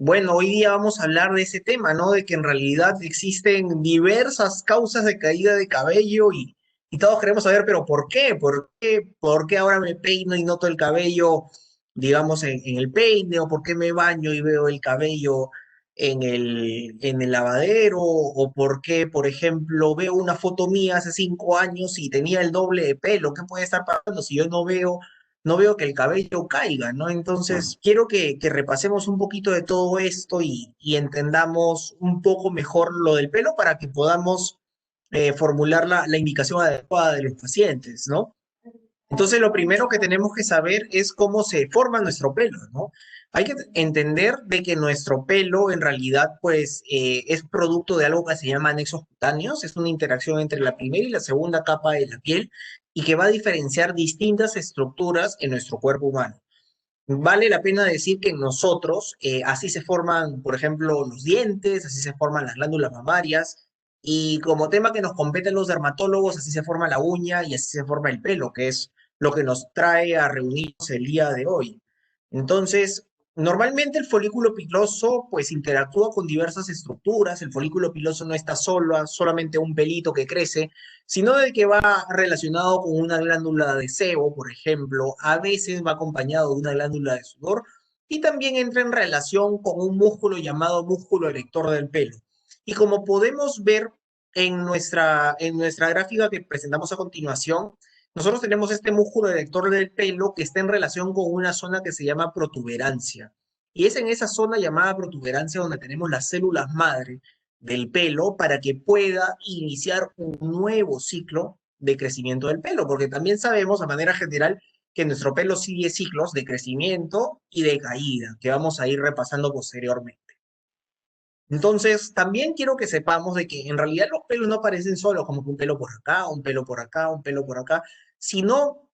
Bueno, hoy día vamos a hablar de ese tema, ¿no? De que en realidad existen diversas causas de caída de cabello y todos queremos saber, pero ¿por qué? ¿Por qué? ¿Por qué ahora me peino y noto el cabello, digamos, en el peine? ¿O por qué me baño y veo el cabello en el lavadero? ¿O por qué, por ejemplo, veo una foto mía hace 5 años y tenía el doble de pelo? ¿Qué puede estar pasando si yo no veo que el cabello caiga, ¿no? Entonces, quiero que repasemos un poquito de todo esto y entendamos un poco mejor lo del pelo para que podamos formular la indicación adecuada de los pacientes, ¿no? Entonces, lo primero que tenemos que saber es cómo se forma nuestro pelo, ¿no? Hay que entender de que nuestro pelo en realidad, pues, es producto de algo que se llama anexos cutáneos, es una interacción entre la primera y la segunda capa de la piel y que va a diferenciar distintas estructuras en nuestro cuerpo humano. Vale la pena decir que nosotros, así se forman, por ejemplo, los dientes, así se forman las glándulas mamarias, y como tema que nos competen los dermatólogos, así se forma la uña y así se forma el pelo, que es lo que nos trae a reunirnos el día de hoy. Entonces, normalmente el folículo piloso pues interactúa con diversas estructuras, el folículo piloso no está solo, solamente un pelito que crece, sino de que va relacionado con una glándula de sebo, por ejemplo, a veces va acompañado de una glándula de sudor y también entra en relación con un músculo llamado músculo erector del pelo. Y como podemos ver en nuestra gráfica que presentamos a continuación, nosotros tenemos este músculo erector del pelo que está en relación con una zona que se llama protuberancia. Y es en esa zona llamada protuberancia donde tenemos las células madre del pelo para que pueda iniciar un nuevo ciclo de crecimiento del pelo, porque también sabemos a manera general que nuestro pelo sigue ciclos de crecimiento y de caída, que vamos a ir repasando posteriormente. Entonces, también quiero que sepamos de que en realidad los pelos no aparecen solos, como que un pelo por acá, un pelo por acá, un pelo por acá, sino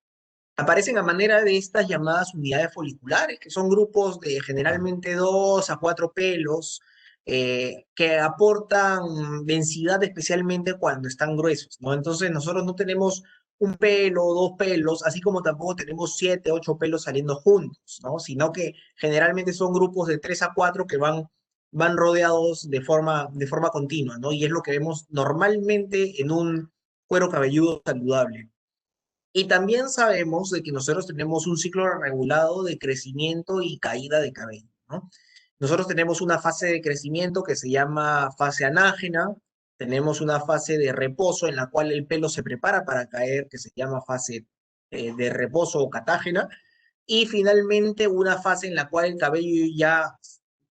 aparecen a manera de estas llamadas unidades foliculares, que son grupos de generalmente 2 a 4 pelos que aportan densidad especialmente cuando están gruesos, ¿no? Entonces nosotros no tenemos un pelo o 2 pelos, así como tampoco tenemos 7, 8 pelos saliendo juntos, ¿no? Sino que generalmente son grupos de 3 a 4 que van rodeados de forma continua, ¿no? Y es lo que vemos normalmente en un cuero cabelludo saludable. Y también sabemos de que nosotros tenemos un ciclo regulado de crecimiento y caída de cabello, ¿no? Nosotros tenemos una fase de crecimiento que se llama fase anágena, tenemos una fase de reposo en la cual el pelo se prepara para caer, que se llama fase de reposo o catágena, y finalmente una fase en la cual el cabello ya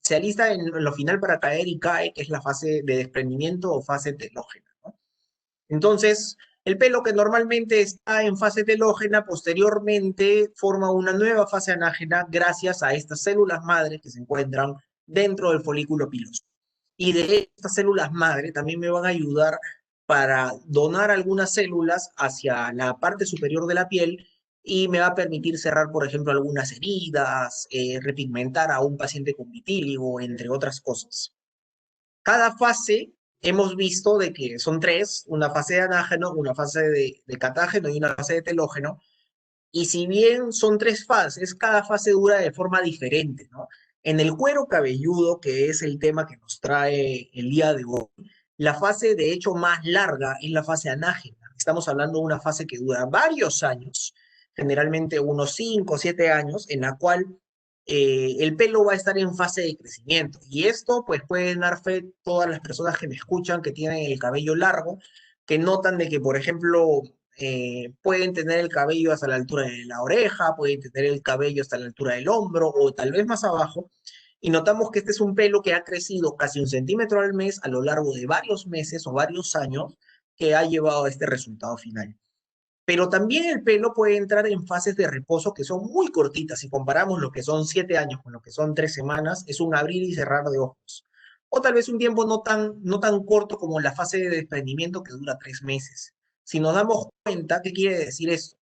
se alista en lo final para caer y cae, que es la fase de desprendimiento o fase telógena, ¿no? Entonces, el pelo que normalmente está en fase telógena, posteriormente forma una nueva fase anágena gracias a estas células madre que se encuentran dentro del folículo piloso. Y de estas células madre también me van a ayudar para donar algunas células hacia la parte superior de la piel y me va a permitir cerrar, por ejemplo, algunas heridas, repigmentar a un paciente con vitíligo, entre otras cosas. Cada fase hemos visto de que son tres, una fase de anágeno, una fase de catágeno y una fase de telógeno. Y si bien son tres fases, cada fase dura de forma diferente, ¿no? En el cuero cabelludo, que es el tema que nos trae el día de hoy, la fase de hecho más larga es la fase anágena. Estamos hablando de una fase que dura varios años, generalmente unos 5 o 7 años, en la cual el pelo va a estar en fase de crecimiento. Y esto, pues, pueden dar fe todas las personas que me escuchan que tienen el cabello largo, que notan de que, por ejemplo, pueden tener el cabello hasta la altura de la oreja, pueden tener el cabello hasta la altura del hombro o tal vez más abajo. Y notamos que este es un pelo que ha crecido casi 1 centímetro al mes a lo largo de varios meses o varios años que ha llevado a este resultado final. Pero también el pelo puede entrar en fases de reposo que son muy cortitas. Si comparamos lo que son 7 años con lo que son 3 semanas, es un abrir y cerrar de ojos. O tal vez un tiempo no tan corto como la fase de desprendimiento que dura 3 meses. Si nos damos cuenta, ¿qué quiere decir esto?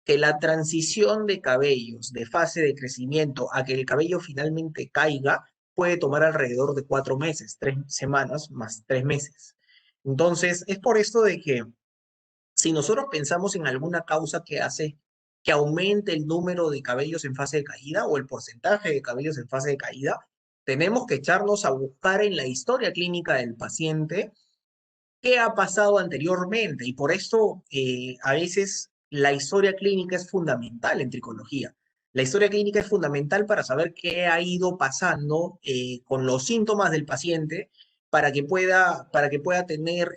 Que la transición de cabellos de fase de crecimiento a que el cabello finalmente caiga puede tomar alrededor de 4 meses, 3 semanas más 3 meses. Entonces, es por esto de que si nosotros pensamos en alguna causa que hace que aumente el número de cabellos en fase de caída o el porcentaje de cabellos en fase de caída, tenemos que echarnos a buscar en la historia clínica del paciente qué ha pasado anteriormente. Y por esto a veces la historia clínica es fundamental en tricología. La historia clínica es fundamental para saber qué ha ido pasando con los síntomas del paciente para que pueda tener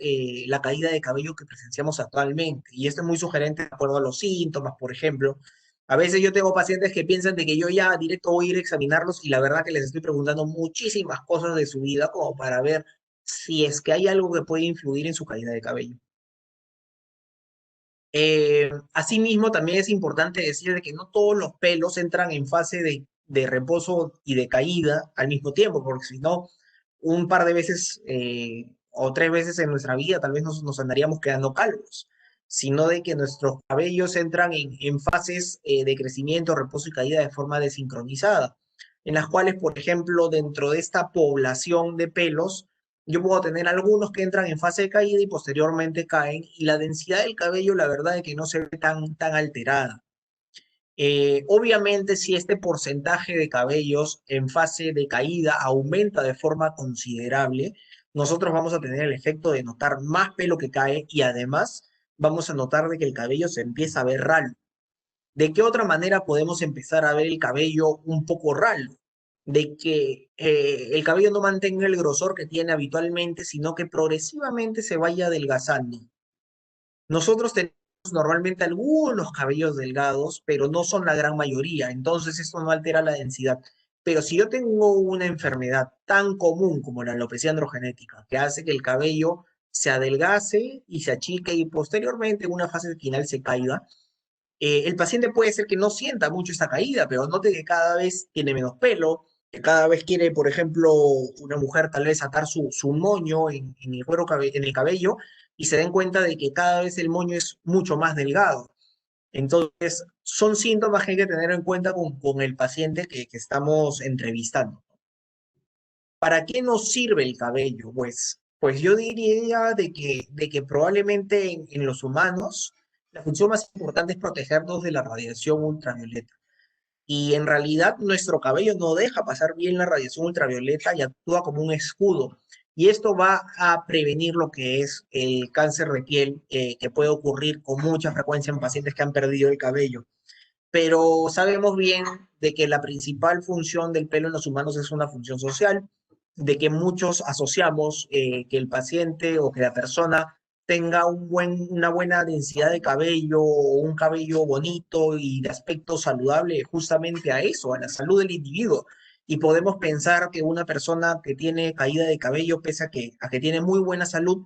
la caída de cabello que presenciamos actualmente. Y esto es muy sugerente de acuerdo a los síntomas, por ejemplo. A veces yo tengo pacientes que piensan de que yo ya directo voy a ir a examinarlos y la verdad que les estoy preguntando muchísimas cosas de su vida como para ver si es que hay algo que puede influir en su caída de cabello. Asimismo, también es importante decir de que no todos los pelos entran en fase de reposo y de caída al mismo tiempo, porque si no, un par de veces o tres veces en nuestra vida tal vez nos andaríamos quedando calvos, sino de que nuestros cabellos entran en fases de crecimiento, reposo y caída de forma desincronizada, en las cuales, por ejemplo, dentro de esta población de pelos, yo puedo tener algunos que entran en fase de caída y posteriormente caen, y la densidad del cabello, la verdad es que no se ve tan alterada. Obviamente, si este porcentaje de cabellos en fase de caída aumenta de forma considerable, nosotros vamos a tener el efecto de notar más pelo que cae y además vamos a notar de que el cabello se empieza a ver ralo. ¿De qué otra manera podemos empezar a ver el cabello un poco ralo? De que el cabello no mantenga el grosor que tiene habitualmente, sino que progresivamente se vaya adelgazando. Nosotros tenemos normalmente algunos cabellos delgados, pero no son la gran mayoría, entonces esto no altera la densidad. Pero si yo tengo una enfermedad tan común como la alopecia androgenética, que hace que el cabello se adelgace y se achique y posteriormente en una fase final se caiga, el paciente puede ser que no sienta mucho esta caída, pero note que cada vez tiene menos pelo, que cada vez quiere, por ejemplo, una mujer tal vez atar su moño en el en el cabello y se den cuenta de que cada vez el moño es mucho más delgado. Entonces, son síntomas que hay que tener en cuenta con el paciente que estamos entrevistando. ¿Para qué nos sirve el cabello? Pues yo diría de que probablemente en los humanos la función más importante es protegernos de la radiación ultravioleta. Y en realidad nuestro cabello no deja pasar bien la radiación ultravioleta y actúa como un escudo. Y esto va a prevenir lo que es el cáncer de piel que puede ocurrir con mucha frecuencia en pacientes que han perdido el cabello. Pero sabemos bien de que la principal función del pelo en los humanos es una función social, de que muchos asociamos que el paciente o que la persona tenga una buena densidad de cabello o un cabello bonito y de aspecto saludable justamente a eso, a la salud del individuo. Y podemos pensar que una persona que tiene caída de cabello, pese a que tiene muy buena salud,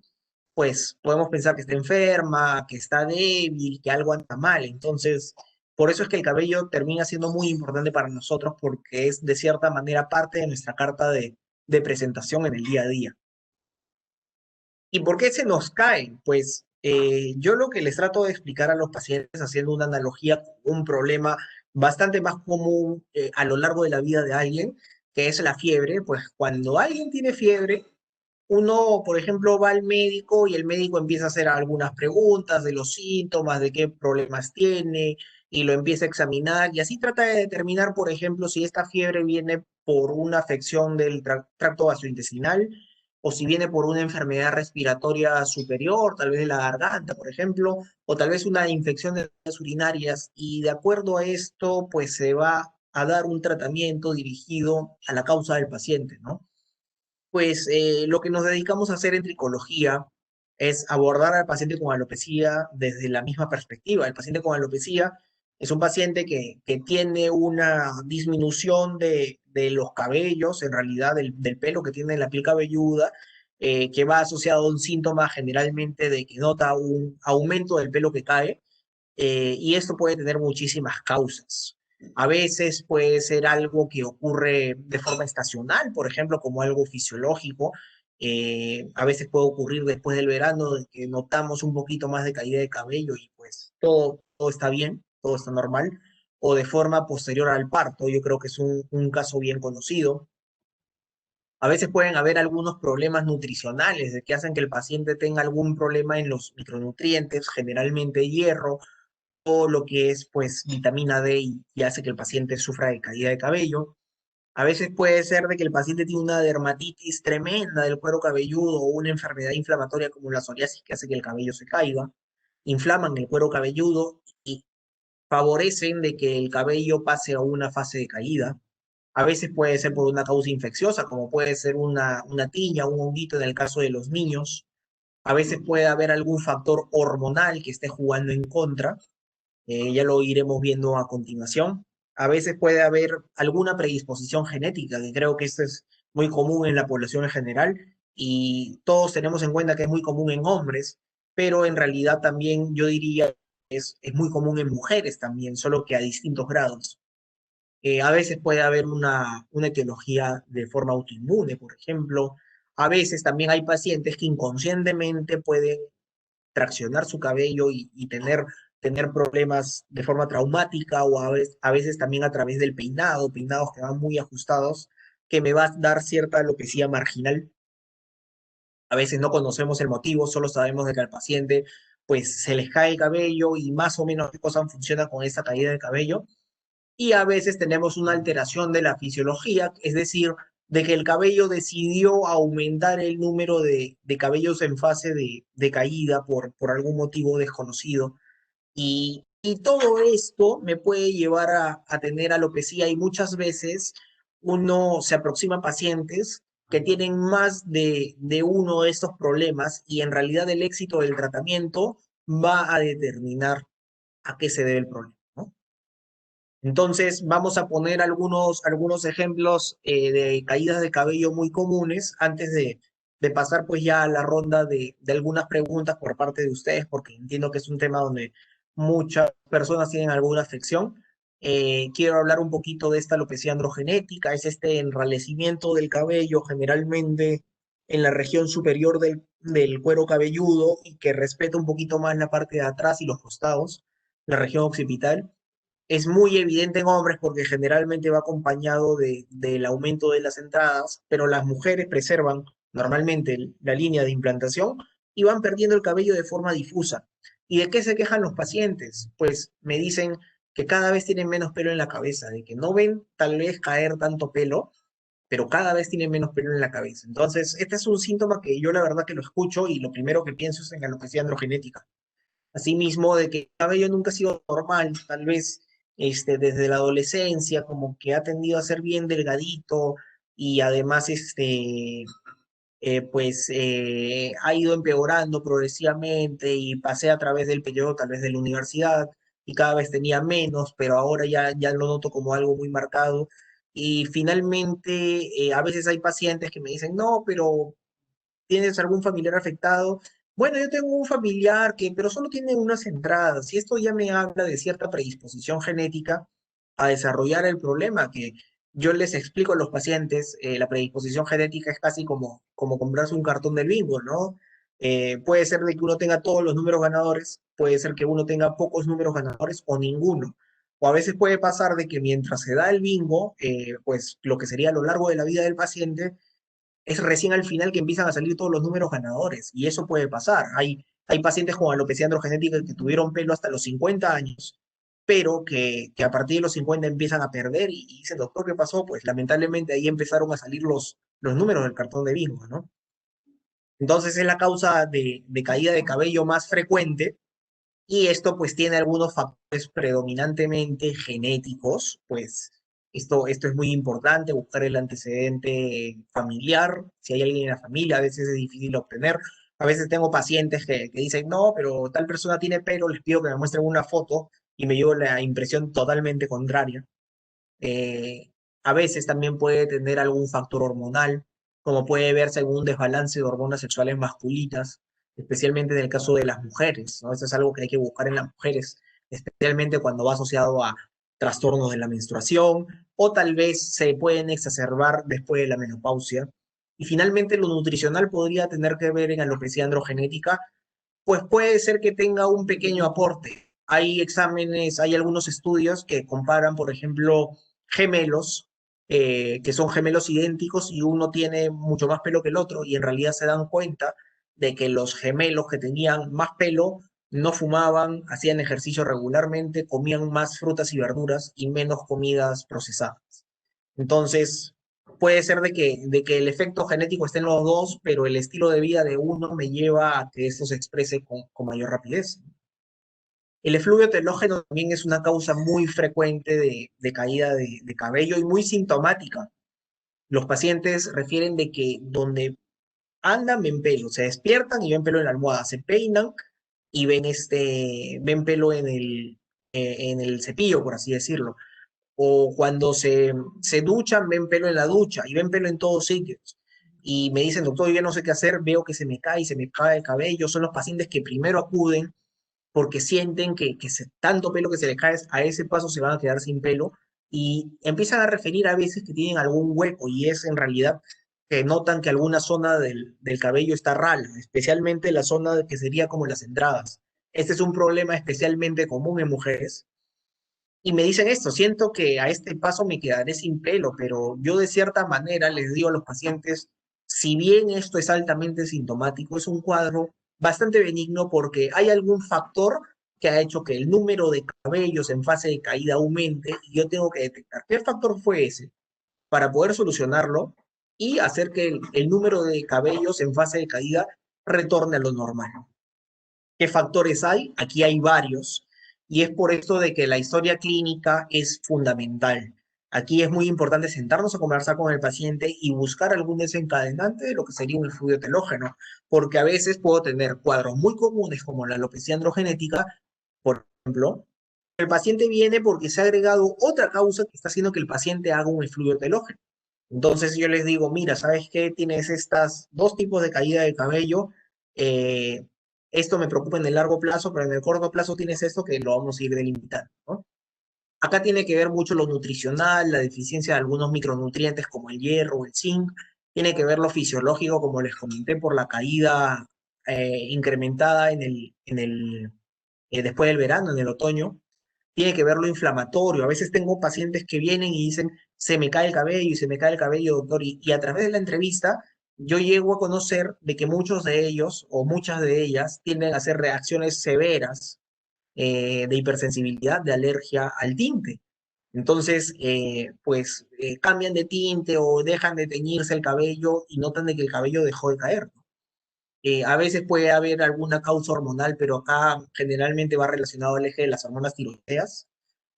pues podemos pensar que está enferma, que está débil, que algo anda mal. Entonces, por eso es que el cabello termina siendo muy importante para nosotros porque es de cierta manera parte de nuestra carta de presentación en el día a día. ¿Y por qué se nos cae? Pues yo lo que les trato de explicar a los pacientes haciendo una analogía con un problema bastante más común a lo largo de la vida de alguien, que es la fiebre, pues cuando alguien tiene fiebre, uno, por ejemplo, va al médico y el médico empieza a hacer algunas preguntas de los síntomas, de qué problemas tiene, y lo empieza a examinar, y así trata de determinar, por ejemplo, si esta fiebre viene por una afección del tracto gastrointestinal o si viene por una enfermedad respiratoria superior, tal vez de la garganta, por ejemplo, o tal vez una infección de vías urinarias, y de acuerdo a esto, pues se va a dar un tratamiento dirigido a la causa del paciente, ¿no? Pues lo que nos dedicamos a hacer en tricología es abordar al paciente con alopecia desde la misma perspectiva. El paciente con alopecia es un paciente que tiene una disminución de los cabellos, en realidad del pelo que tiene en la piel cabelluda, que va asociado a un síntoma generalmente de que nota un aumento del pelo que cae, y esto puede tener muchísimas causas. A veces puede ser algo que ocurre de forma estacional, por ejemplo, como algo fisiológico. A veces puede ocurrir después del verano, de que notamos un poquito más de caída de cabello y pues todo está bien, todo está normal. O de forma posterior al parto, yo creo que es un caso bien conocido. A veces pueden haber algunos problemas nutricionales de que hacen que el paciente tenga algún problema en los micronutrientes, generalmente hierro, o lo que es pues vitamina D y hace que el paciente sufra de caída de cabello. A veces puede ser de que el paciente tiene una dermatitis tremenda del cuero cabelludo o una enfermedad inflamatoria como la psoriasis que hace que el cabello se caiga. Inflaman el cuero cabelludo y favorecen de que el cabello pase a una fase de caída. A veces puede ser por una causa infecciosa, como puede ser una tiña, un honguito en el caso de los niños. A veces puede haber algún factor hormonal que esté jugando en contra, ya lo iremos viendo a continuación. A veces puede haber alguna predisposición genética, que creo que esto es muy común en la población en general, y todos tenemos en cuenta que es muy común en hombres, pero en realidad también yo diría es muy común en mujeres también, solo que a distintos grados. A veces puede haber una etiología de forma autoinmune, por ejemplo. A veces también hay pacientes que inconscientemente pueden traccionar su cabello y tener problemas de forma traumática o a veces también a través del peinado, peinados que van muy ajustados, que me va a dar cierta alopecia marginal. A veces no conocemos el motivo, solo sabemos de que al paciente pues se les cae el cabello y más o menos qué cosa funciona con esa caída de cabello. Y a veces tenemos una alteración de la fisiología, es decir, de que el cabello decidió aumentar el número de cabellos en fase de caída por algún motivo desconocido. Y todo esto me puede llevar a tener alopecia y muchas veces uno se aproxima a pacientes que tienen más de uno de estos problemas y en realidad el éxito del tratamiento va a determinar a qué se debe el problema, ¿no? Entonces, vamos a poner algunos ejemplos de caídas de cabello muy comunes antes de pasar pues ya a la ronda de algunas preguntas por parte de ustedes, porque entiendo que es un tema donde muchas personas tienen alguna afección. Quiero hablar un poquito de esta alopecia androgenética, es este enralecimiento del cabello generalmente en la región superior del cuero cabelludo y que respeta un poquito más la parte de atrás y los costados, la región occipital. Es muy evidente en hombres porque generalmente va acompañado del aumento de las entradas, pero las mujeres preservan normalmente la línea de implantación y van perdiendo el cabello de forma difusa. ¿Y de qué se quejan los pacientes? Pues me dicen que cada vez tienen menos pelo en la cabeza, de que no ven tal vez caer tanto pelo, pero cada vez tienen menos pelo en la cabeza. Entonces, este es un síntoma que yo la verdad que lo escucho y lo primero que pienso es en alopecia androgenética. Asimismo, de que el cabello nunca ha sido normal, tal vez desde la adolescencia, como que ha tendido a ser bien delgadito y además ha ido empeorando progresivamente y pasé a través del periodo tal vez de la universidad y cada vez tenía menos, pero ahora ya lo noto como algo muy marcado. Y finalmente, a veces hay pacientes que me dicen, no, pero ¿tienes algún familiar afectado? Bueno, yo tengo un familiar pero solo tiene unas entradas, y esto ya me habla de cierta predisposición genética a desarrollar el problema, que yo les explico a los pacientes, la predisposición genética es casi como comprarse un cartón del bingo, ¿no? Puede ser de que uno tenga todos los números ganadores, puede ser que uno tenga pocos números ganadores o ninguno. O a veces puede pasar de que mientras se da el bingo, pues lo que sería a lo largo de la vida del paciente, es recién al final que empiezan a salir todos los números ganadores, y eso puede pasar. Hay pacientes con alopecia androgenética que tuvieron pelo hasta los 50 años, pero que a partir de los 50 empiezan a perder y dicen, doctor, ¿qué pasó? Pues lamentablemente ahí empezaron a salir los números del cartón de bingo, ¿no? Entonces es la causa de caída de cabello más frecuente y esto pues tiene algunos factores predominantemente genéticos, pues esto es muy importante, buscar el antecedente familiar, si hay alguien en la familia, a veces es difícil obtener. A veces tengo pacientes que dicen, no, pero tal persona tiene pelo, les pido que me muestren una foto y me llevo la impresión totalmente contraria. Eh, a veces también puede tener algún factor hormonal, como puede verse algún desbalance de hormonas sexuales masculinas, especialmente en el caso de las mujeres, ¿no? Eso es algo que hay que buscar en las mujeres, especialmente cuando va asociado a trastornos de la menstruación o tal vez se pueden exacerbar después de la menopausia. Y finalmente lo nutricional podría tener que ver en alopecia androgenética, pues puede ser que tenga un pequeño aporte. Hay exámenes, hay algunos estudios que comparan, por ejemplo, gemelos, que son gemelos idénticos y uno tiene mucho más pelo que el otro y en realidad se dan cuenta de que los gemelos que tenían más pelo no fumaban, hacían ejercicio regularmente, comían más frutas y verduras y menos comidas procesadas. Entonces, puede ser de que el efecto genético esté en los dos, pero el estilo de vida de uno me lleva a que esto se exprese con mayor rapidez. El efluvio telógeno también es una causa muy frecuente de caída de cabello y muy sintomática. Los pacientes refieren de que donde andan ven pelo, se despiertan y ven pelo en la almohada, se peinan y ven pelo en el cepillo, por así decirlo. O cuando se duchan, ven pelo en la ducha y ven pelo en todos sitios. Y me dicen, doctor, yo ya no sé qué hacer, veo que se me cae, se me cae el cabello. Son los pacientes que primero acuden porque sienten tanto pelo que se les cae, a ese paso se van a quedar sin pelo y empiezan a referir a veces que tienen algún hueco y es en realidad que notan que alguna zona del cabello está rala, especialmente la zona que sería como las entradas. Este es un problema especialmente común en mujeres y me dicen esto, siento que a este paso me quedaré sin pelo, pero yo de cierta manera les digo a los pacientes, si bien esto es altamente sintomático, es un cuadro bastante benigno porque hay algún factor que ha hecho que el número de cabellos en fase de caída aumente y yo tengo que detectar qué factor fue ese para poder solucionarlo y hacer que el número de cabellos en fase de caída retorne a lo normal. ¿Qué factores hay? Aquí hay varios y es por esto de que la historia clínica es fundamental. Aquí es muy importante sentarnos a conversar con el paciente y buscar algún desencadenante de lo que sería un efluvio telógeno, porque a veces puedo tener cuadros muy comunes como la alopecia androgenética, por ejemplo. El paciente viene porque se ha agregado otra causa que está haciendo que el paciente haga un efluvio telógeno. Entonces yo les digo, mira, ¿sabes qué? Tienes estas dos tipos de caída de cabello. eh, Esto me preocupa en el largo plazo, pero en el corto plazo tienes esto que lo vamos a ir delimitando, ¿no? Acá tiene que ver mucho lo nutricional, la deficiencia de algunos micronutrientes como el hierro o el zinc. Tiene que ver lo fisiológico, como les comenté, por la caída incrementada después del verano, en el otoño. Tiene que ver lo inflamatorio. A veces tengo pacientes que vienen y dicen, se me cae el cabello y se me cae el cabello, doctor. Y a través de la entrevista yo llego a conocer de que muchos de ellos o muchas de ellas tienden a hacer reacciones severas de hipersensibilidad, de alergia al tinte. Entonces, cambian de tinte o dejan de teñirse el cabello y notan de que el cabello dejó de caer. A veces puede haber alguna causa hormonal, pero acá generalmente va relacionado al eje de las hormonas tiroideas.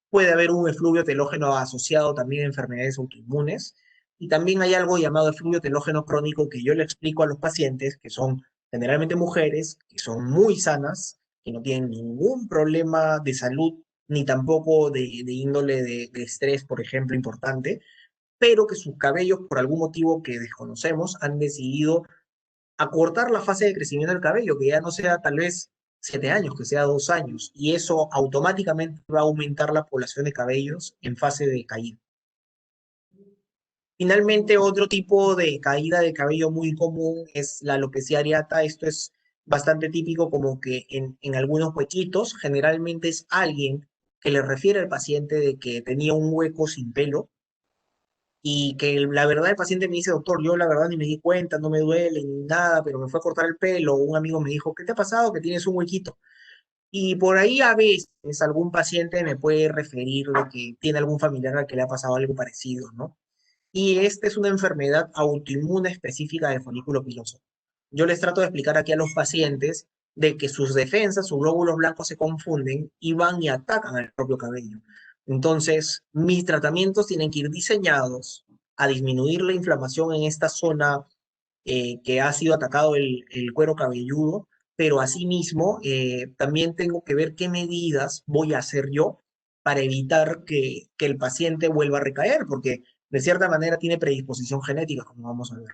Puede haber un efluvio telógeno asociado también a enfermedades autoinmunes. Y también hay algo llamado efluvio telógeno crónico que yo le explico a los pacientes, que son generalmente mujeres, que son muy sanas, que no tienen ningún problema de salud, ni tampoco de índole de estrés, por ejemplo, importante, pero que sus cabellos, por algún motivo que desconocemos, han decidido acortar la fase de crecimiento del cabello, que ya no sea tal vez 7 años, que sea 2 años, y eso automáticamente va a aumentar la población de cabellos en fase de caída. Finalmente, otro tipo de caída de cabello muy común es la alopecia areata. Esto es bastante típico como que en algunos huequitos, generalmente es alguien que le refiere al paciente de que tenía un hueco sin pelo y que la verdad el paciente me dice, doctor, yo la verdad ni me di cuenta, no me duele ni nada, pero me fue a cortar el pelo. Un amigo me dijo, ¿qué te ha pasado? Que tienes un huequito. Y por ahí a veces algún paciente me puede referir de que tiene algún familiar al que le ha pasado algo parecido, ¿no? Y esta es una enfermedad autoinmune específica del folículo piloso. Yo les trato de explicar aquí a los pacientes de que sus defensas, sus glóbulos blancos se confunden y van y atacan al propio cabello. Entonces, mis tratamientos tienen que ir diseñados a disminuir la inflamación en esta zona que ha sido atacado el cuero cabelludo, pero asimismo también tengo que ver qué medidas voy a hacer yo para evitar que el paciente vuelva a recaer, porque de cierta manera tiene predisposición genética, como vamos a ver.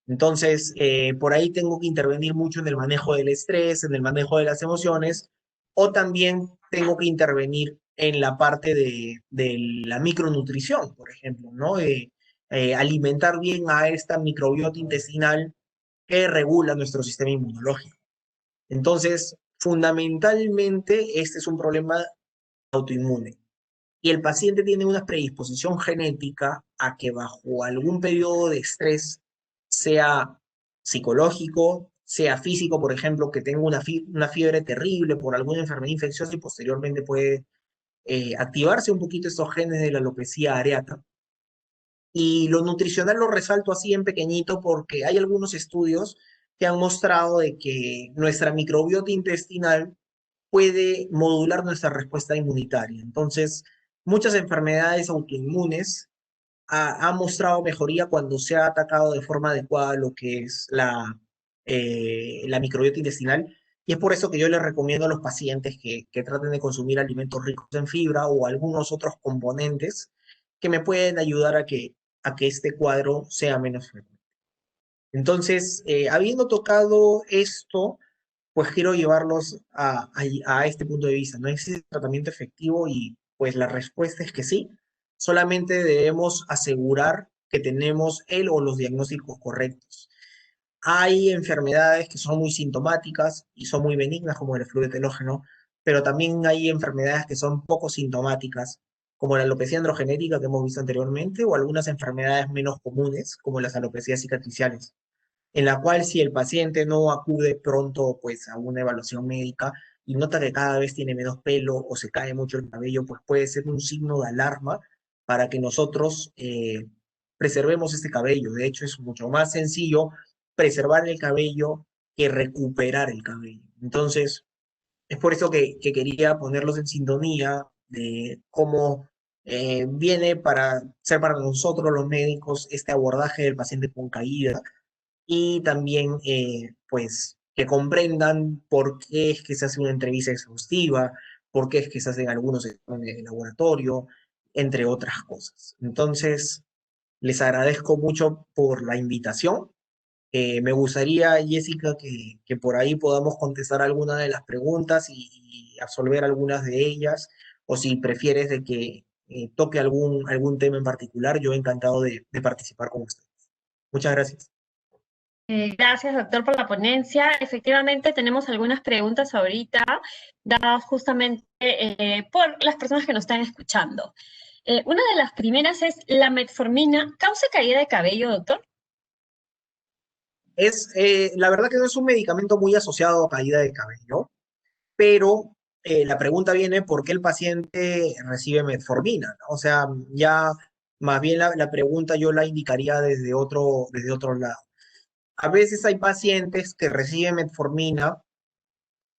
Entonces, por ahí tengo que intervenir mucho en el manejo del estrés, en el manejo de las emociones, o también tengo que intervenir en la parte de la micronutrición, por ejemplo, ¿no? Alimentar bien a esta microbiota intestinal que regula nuestro sistema inmunológico. Entonces, fundamentalmente, este es un problema autoinmune y el paciente tiene una predisposición genética a que bajo algún periodo de estrés, sea psicológico, sea físico, por ejemplo, que tenga una fiebre terrible por alguna enfermedad infecciosa y posteriormente puede activarse un poquito estos genes de la alopecia areata. Y lo nutricional lo resalto así en pequeñito porque hay algunos estudios que han mostrado de que nuestra microbiota intestinal puede modular nuestra respuesta inmunitaria. Entonces, muchas enfermedades autoinmunes ha mostrado mejoría cuando se ha atacado de forma adecuada lo que es la microbiota intestinal. Y es por eso que yo les recomiendo a los pacientes que traten de consumir alimentos ricos en fibra o algunos otros componentes que me pueden ayudar a que este cuadro sea menos frecuente. Entonces, habiendo tocado esto, pues quiero llevarlos a este punto de vista. ¿No existe tratamiento efectivo? Y pues la respuesta es que sí. Solamente debemos asegurar que tenemos el o los diagnósticos correctos. Hay enfermedades que son muy sintomáticas y son muy benignas, como el flujo telógeno, pero también hay enfermedades que son poco sintomáticas, como la alopecia androgenética que hemos visto anteriormente, o algunas enfermedades menos comunes, como las alopecias cicatriciales en la cual si el paciente no acude pronto pues a una evaluación médica y nota que cada vez tiene menos pelo o se cae mucho el cabello, pues puede ser un signo de alarma para que nosotros preservemos este cabello. De hecho, es mucho más sencillo preservar el cabello que recuperar el cabello. Entonces, es por eso que quería ponerlos en sintonía de cómo viene para ser para nosotros los médicos este abordaje del paciente con caída y también pues que comprendan por qué es que se hace una entrevista exhaustiva, por qué es que se hacen algunos exámenes de laboratorio, entre otras cosas. Entonces, les agradezco mucho por la invitación. Me gustaría, Jessica, que por ahí podamos contestar algunas de las preguntas y absolver algunas de ellas, o si prefieres de que toque algún tema en particular, yo encantado de participar con ustedes. Muchas gracias. Gracias, doctor, por la ponencia. Efectivamente, tenemos algunas preguntas ahorita, dadas justamente por las personas que nos están escuchando. Una de las primeras es, ¿la metformina causa caída de cabello, doctor? La verdad que no es un medicamento muy asociado a caída de cabello, pero la pregunta viene por qué el paciente recibe metformina, ¿no? O sea, ya más bien la pregunta yo la indicaría desde otro lado. A veces hay pacientes que reciben metformina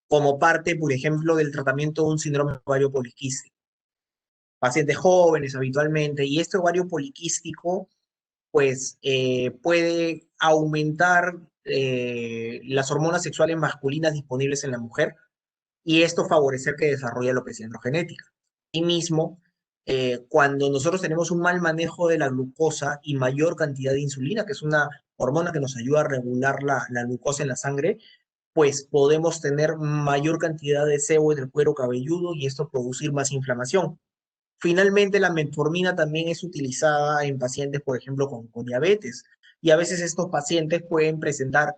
como parte, por ejemplo, del tratamiento de un síndrome ovario poliquístico. Pacientes jóvenes habitualmente, y este ovario poliquístico pues puede aumentar las hormonas sexuales masculinas disponibles en la mujer y esto favorecer que desarrolle alopecia androgenética. Y mismo, cuando nosotros tenemos un mal manejo de la glucosa y mayor cantidad de insulina, que es una hormona que nos ayuda a regular la glucosa en la sangre, pues podemos tener mayor cantidad de sebo en el cuero cabelludo y esto producir más inflamación. Finalmente, la metformina también es utilizada en pacientes, por ejemplo, con diabetes. Y a veces estos pacientes pueden presentar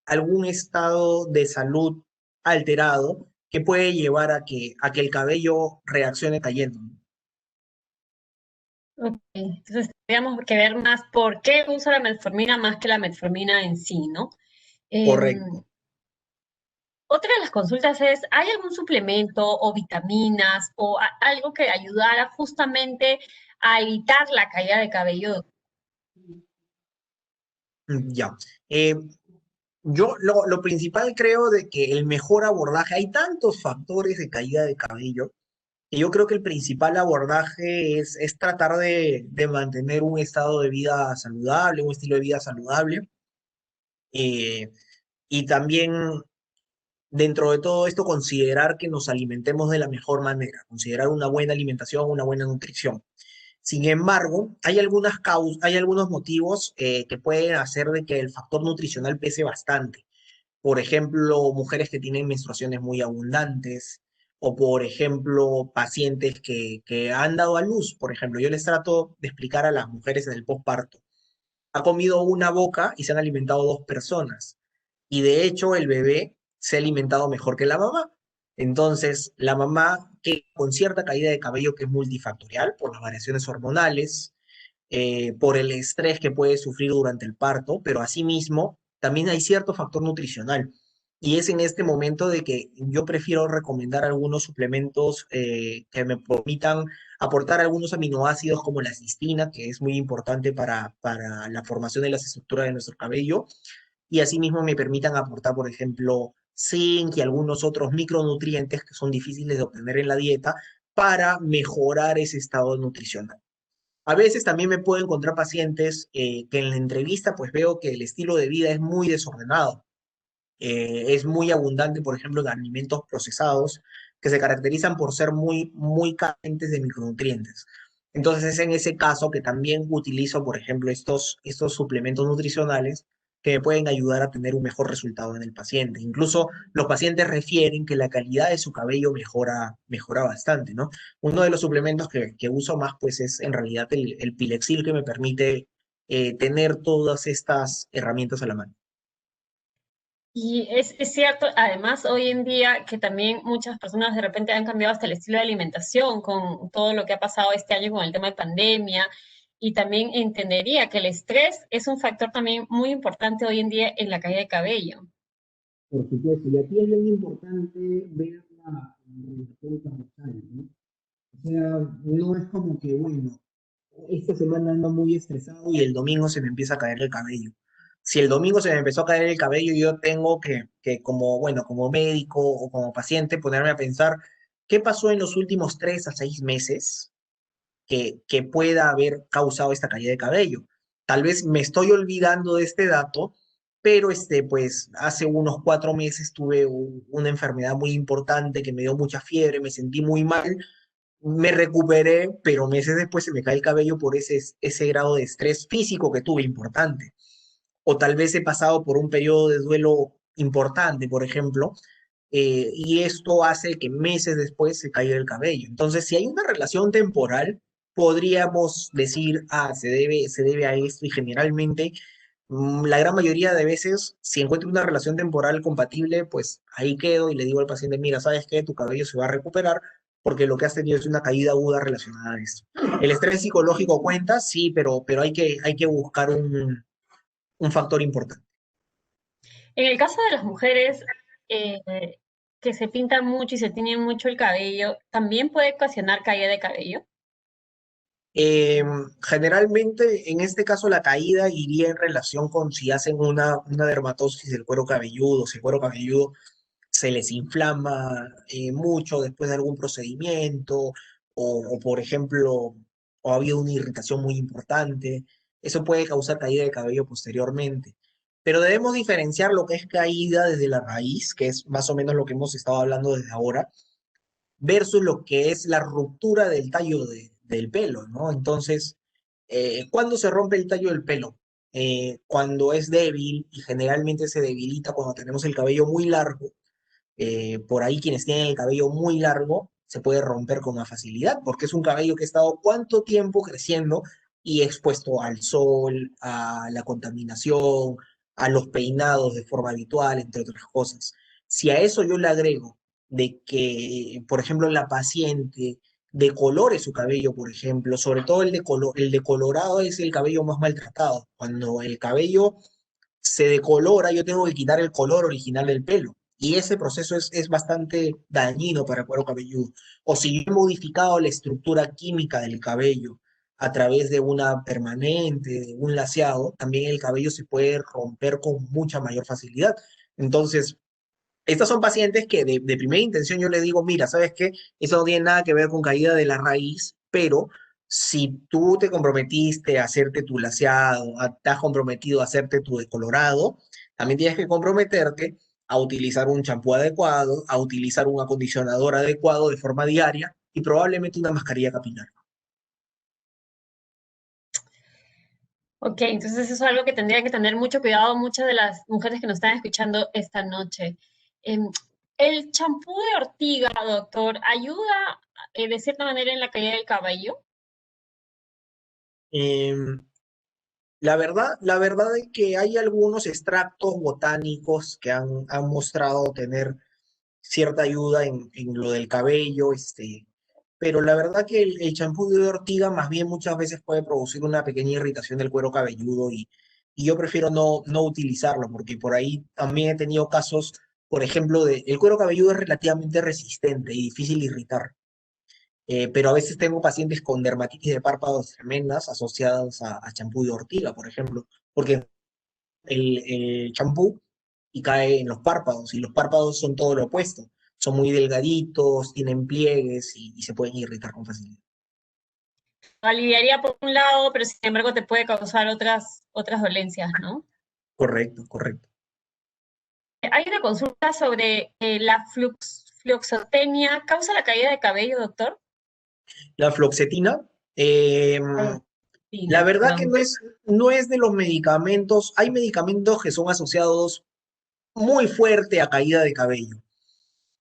algún estado de salud alterado que puede llevar a que el cabello reaccione cayendo. Ok, entonces tendríamos que ver más por qué usa la metformina más que la metformina en sí, ¿no? Correcto. Otra de las consultas es, ¿hay algún suplemento o vitaminas o algo que ayudara justamente a evitar la caída de cabello? Ya. Eh, yo lo principal creo de que el mejor abordaje, hay tantos factores de caída de cabello, que yo creo que el principal abordaje es tratar de mantener un estado de vida saludable, un estilo de vida saludable. eh, y también dentro de todo esto considerar que nos alimentemos de la mejor manera, considerar una buena alimentación, una buena nutrición. Sin embargo, hay algunos motivos que pueden hacer de que el factor nutricional pese bastante. Por ejemplo, mujeres que tienen menstruaciones muy abundantes, o por ejemplo, pacientes que han dado a luz. Por ejemplo, yo les trato de explicar a las mujeres en el postparto. Ha comido una boca y se han alimentado dos personas. Y de hecho, el bebé se ha alimentado mejor que la mamá. Entonces, la mamá, que con cierta caída de cabello que es multifactorial por las variaciones hormonales, por el estrés que puede sufrir durante el parto, pero asimismo también hay cierto factor nutricional. Y es en este momento de que yo prefiero recomendar algunos suplementos que me permitan aportar algunos aminoácidos como la cistina, que es muy importante para la formación de las estructuras de nuestro cabello, y asimismo me permitan aportar, por ejemplo, zinc y algunos otros micronutrientes que son difíciles de obtener en la dieta para mejorar ese estado nutricional. A veces también me puedo encontrar pacientes que en la entrevista pues veo que el estilo de vida es muy desordenado, es muy abundante, por ejemplo, en alimentos procesados que se caracterizan por ser muy carentes de micronutrientes. Entonces es en ese caso que también utilizo, por ejemplo, estos suplementos nutricionales que me pueden ayudar a tener un mejor resultado en el paciente. Incluso los pacientes refieren que la calidad de su cabello mejora bastante, ¿no? Uno de los suplementos que uso más, pues, es en realidad el Pilexil, que me permite tener todas estas herramientas a la mano. Y es cierto, además, hoy en día que también muchas personas de repente han cambiado hasta el estilo de alimentación con todo lo que ha pasado este año con el tema de pandemia, y también entendería que el estrés es un factor también muy importante hoy en día en la caída de cabello. Por supuesto, y aquí es bien importante ver la relación causal, ¿no? O sea, no es como que, bueno, esta semana ando muy estresado y el domingo se me empieza a caer el cabello. Si el domingo se me empezó a caer el cabello, yo tengo que como, bueno, como médico o como paciente, ponerme a pensar qué pasó en los últimos 3 a 6 meses que pueda haber causado esta caída de cabello. Tal vez me estoy olvidando de este dato, pero pues hace unos 4 meses tuve una enfermedad muy importante que me dio mucha fiebre, me sentí muy mal, me recuperé, pero meses después se me cae el cabello por ese grado de estrés físico que tuve importante. O tal vez he pasado por un periodo de duelo importante, por ejemplo, y esto hace que meses después se caiga el cabello. Entonces, si hay una relación temporal, podríamos decir, se debe a esto, y generalmente la gran mayoría de veces, si encuentro una relación temporal compatible, pues ahí quedo y le digo al paciente, mira, ¿sabes qué? Tu cabello se va a recuperar porque lo que has tenido es una caída aguda relacionada a esto. El estrés psicológico cuenta, sí, pero hay que buscar un factor importante. En el caso de las mujeres eh, que se pintan mucho y se tiñen mucho el cabello, ¿también puede ocasionar caída de cabello? Eh, Generalmente, en este caso, la caída iría en relación con si hacen una dermatosis del cuero cabelludo, si el cuero cabelludo se les inflama mucho después de algún procedimiento, por ejemplo, o ha habido una irritación muy importante, eso puede causar caída de cabello posteriormente. Pero debemos diferenciar lo que es caída desde la raíz, que es más o menos lo que hemos estado hablando desde ahora, versus lo que es la ruptura del tallo del pelo, ¿no? Entonces, ¿cuándo se rompe el tallo del pelo? Cuando es débil, y generalmente se debilita cuando tenemos el cabello muy largo. Por ahí quienes tienen el cabello muy largo se puede romper con más facilidad, porque es un cabello que ha estado cuánto tiempo creciendo y expuesto al sol, a la contaminación, a los peinados de forma habitual, entre otras cosas. Si a eso yo le agrego de que, por ejemplo, la paciente decolore su cabello, por ejemplo, sobre todo el decolorado es el cabello más maltratado. Cuando el cabello se decolora, yo tengo que quitar el color original del pelo. Y ese proceso es bastante dañino para el cuero cabelludo. O si yo he modificado la estructura química del cabello a través de una permanente, de un laseado, también el cabello se puede romper con mucha mayor facilidad. Entonces, estas son pacientes que de primera intención yo le digo, mira, ¿sabes qué? Eso no tiene nada que ver con caída de la raíz, pero si tú te comprometiste a hacerte tu laseado, te has comprometido a hacerte tu decolorado, también tienes que comprometerte a utilizar un champú adecuado, a utilizar un acondicionador adecuado de forma diaria y probablemente una mascarilla capilar. Ok, entonces eso es algo que tendrían que tener mucho cuidado muchas de las mujeres que nos están escuchando esta noche. Em, ¿El champú de ortiga, doctor, ayuda de cierta manera en la caída del cabello? Em, la verdad es que hay algunos extractos botánicos que han mostrado tener cierta ayuda en lo del cabello, pero la verdad que el champú de ortiga más bien muchas veces puede producir una pequeña irritación del cuero cabelludo, y yo prefiero no utilizarlo porque por ahí también he tenido casos por ejemplo, el cuero cabelludo es relativamente resistente y difícil de irritar. Pero a veces tengo pacientes con dermatitis de párpados tremendas asociadas a champú de ortiga, por ejemplo, porque el champú y cae en los párpados, y los párpados son todo lo opuesto. Son muy delgaditos, tienen pliegues y se pueden irritar con facilidad. Aliviaría por un lado, pero sin embargo te puede causar otras dolencias, ¿no? Correcto, correcto. Hay una consulta sobre la fluoxetina. ¿Causa la caída de cabello, doctor? La fluoxetina, eh, la Fluoxetina, verdad que perdón. no es de los medicamentos, hay medicamentos que son asociados muy fuerte a caída de cabello.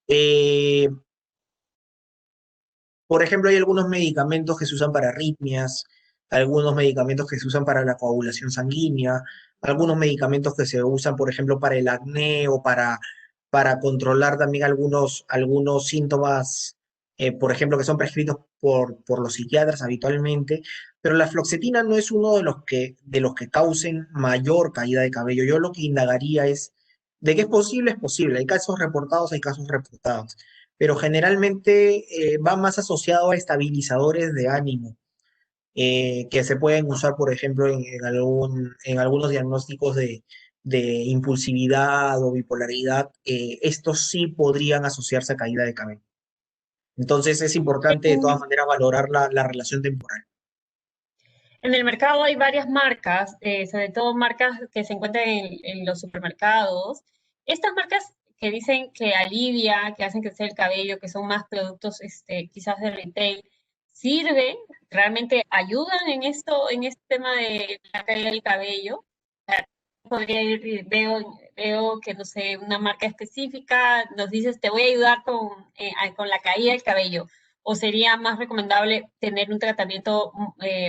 Eh, por ejemplo, hay algunos medicamentos que se usan para arritmias, algunos medicamentos que se usan para la coagulación sanguínea, algunos medicamentos que se usan, por ejemplo, para el acné o para controlar también algunos síntomas, por ejemplo, que son prescritos por los psiquiatras habitualmente, pero la fluoxetina no es uno de los que causen mayor caída de cabello. Yo lo que indagaría es, de que es posible, es posible. Hay casos reportados, hay casos reportados, pero generalmente va más asociado a estabilizadores de ánimo, que se pueden usar, por ejemplo, en algunos diagnósticos de impulsividad o bipolaridad. Estos sí podrían asociarse a caída de cabello. Entonces es importante de todas maneras valorar la relación temporal. En el mercado hay varias marcas, sobre todo marcas que se encuentran en los supermercados. Estas marcas que dicen que alivia, que hacen crecer el cabello, que son más productos quizás de retail, ¿sirven? ¿Realmente ayudan en esto, en este tema de la caída del cabello? Podría ir, veo que, no sé, una marca específica nos dices, te voy a ayudar con la caída del cabello, o sería más recomendable tener un tratamiento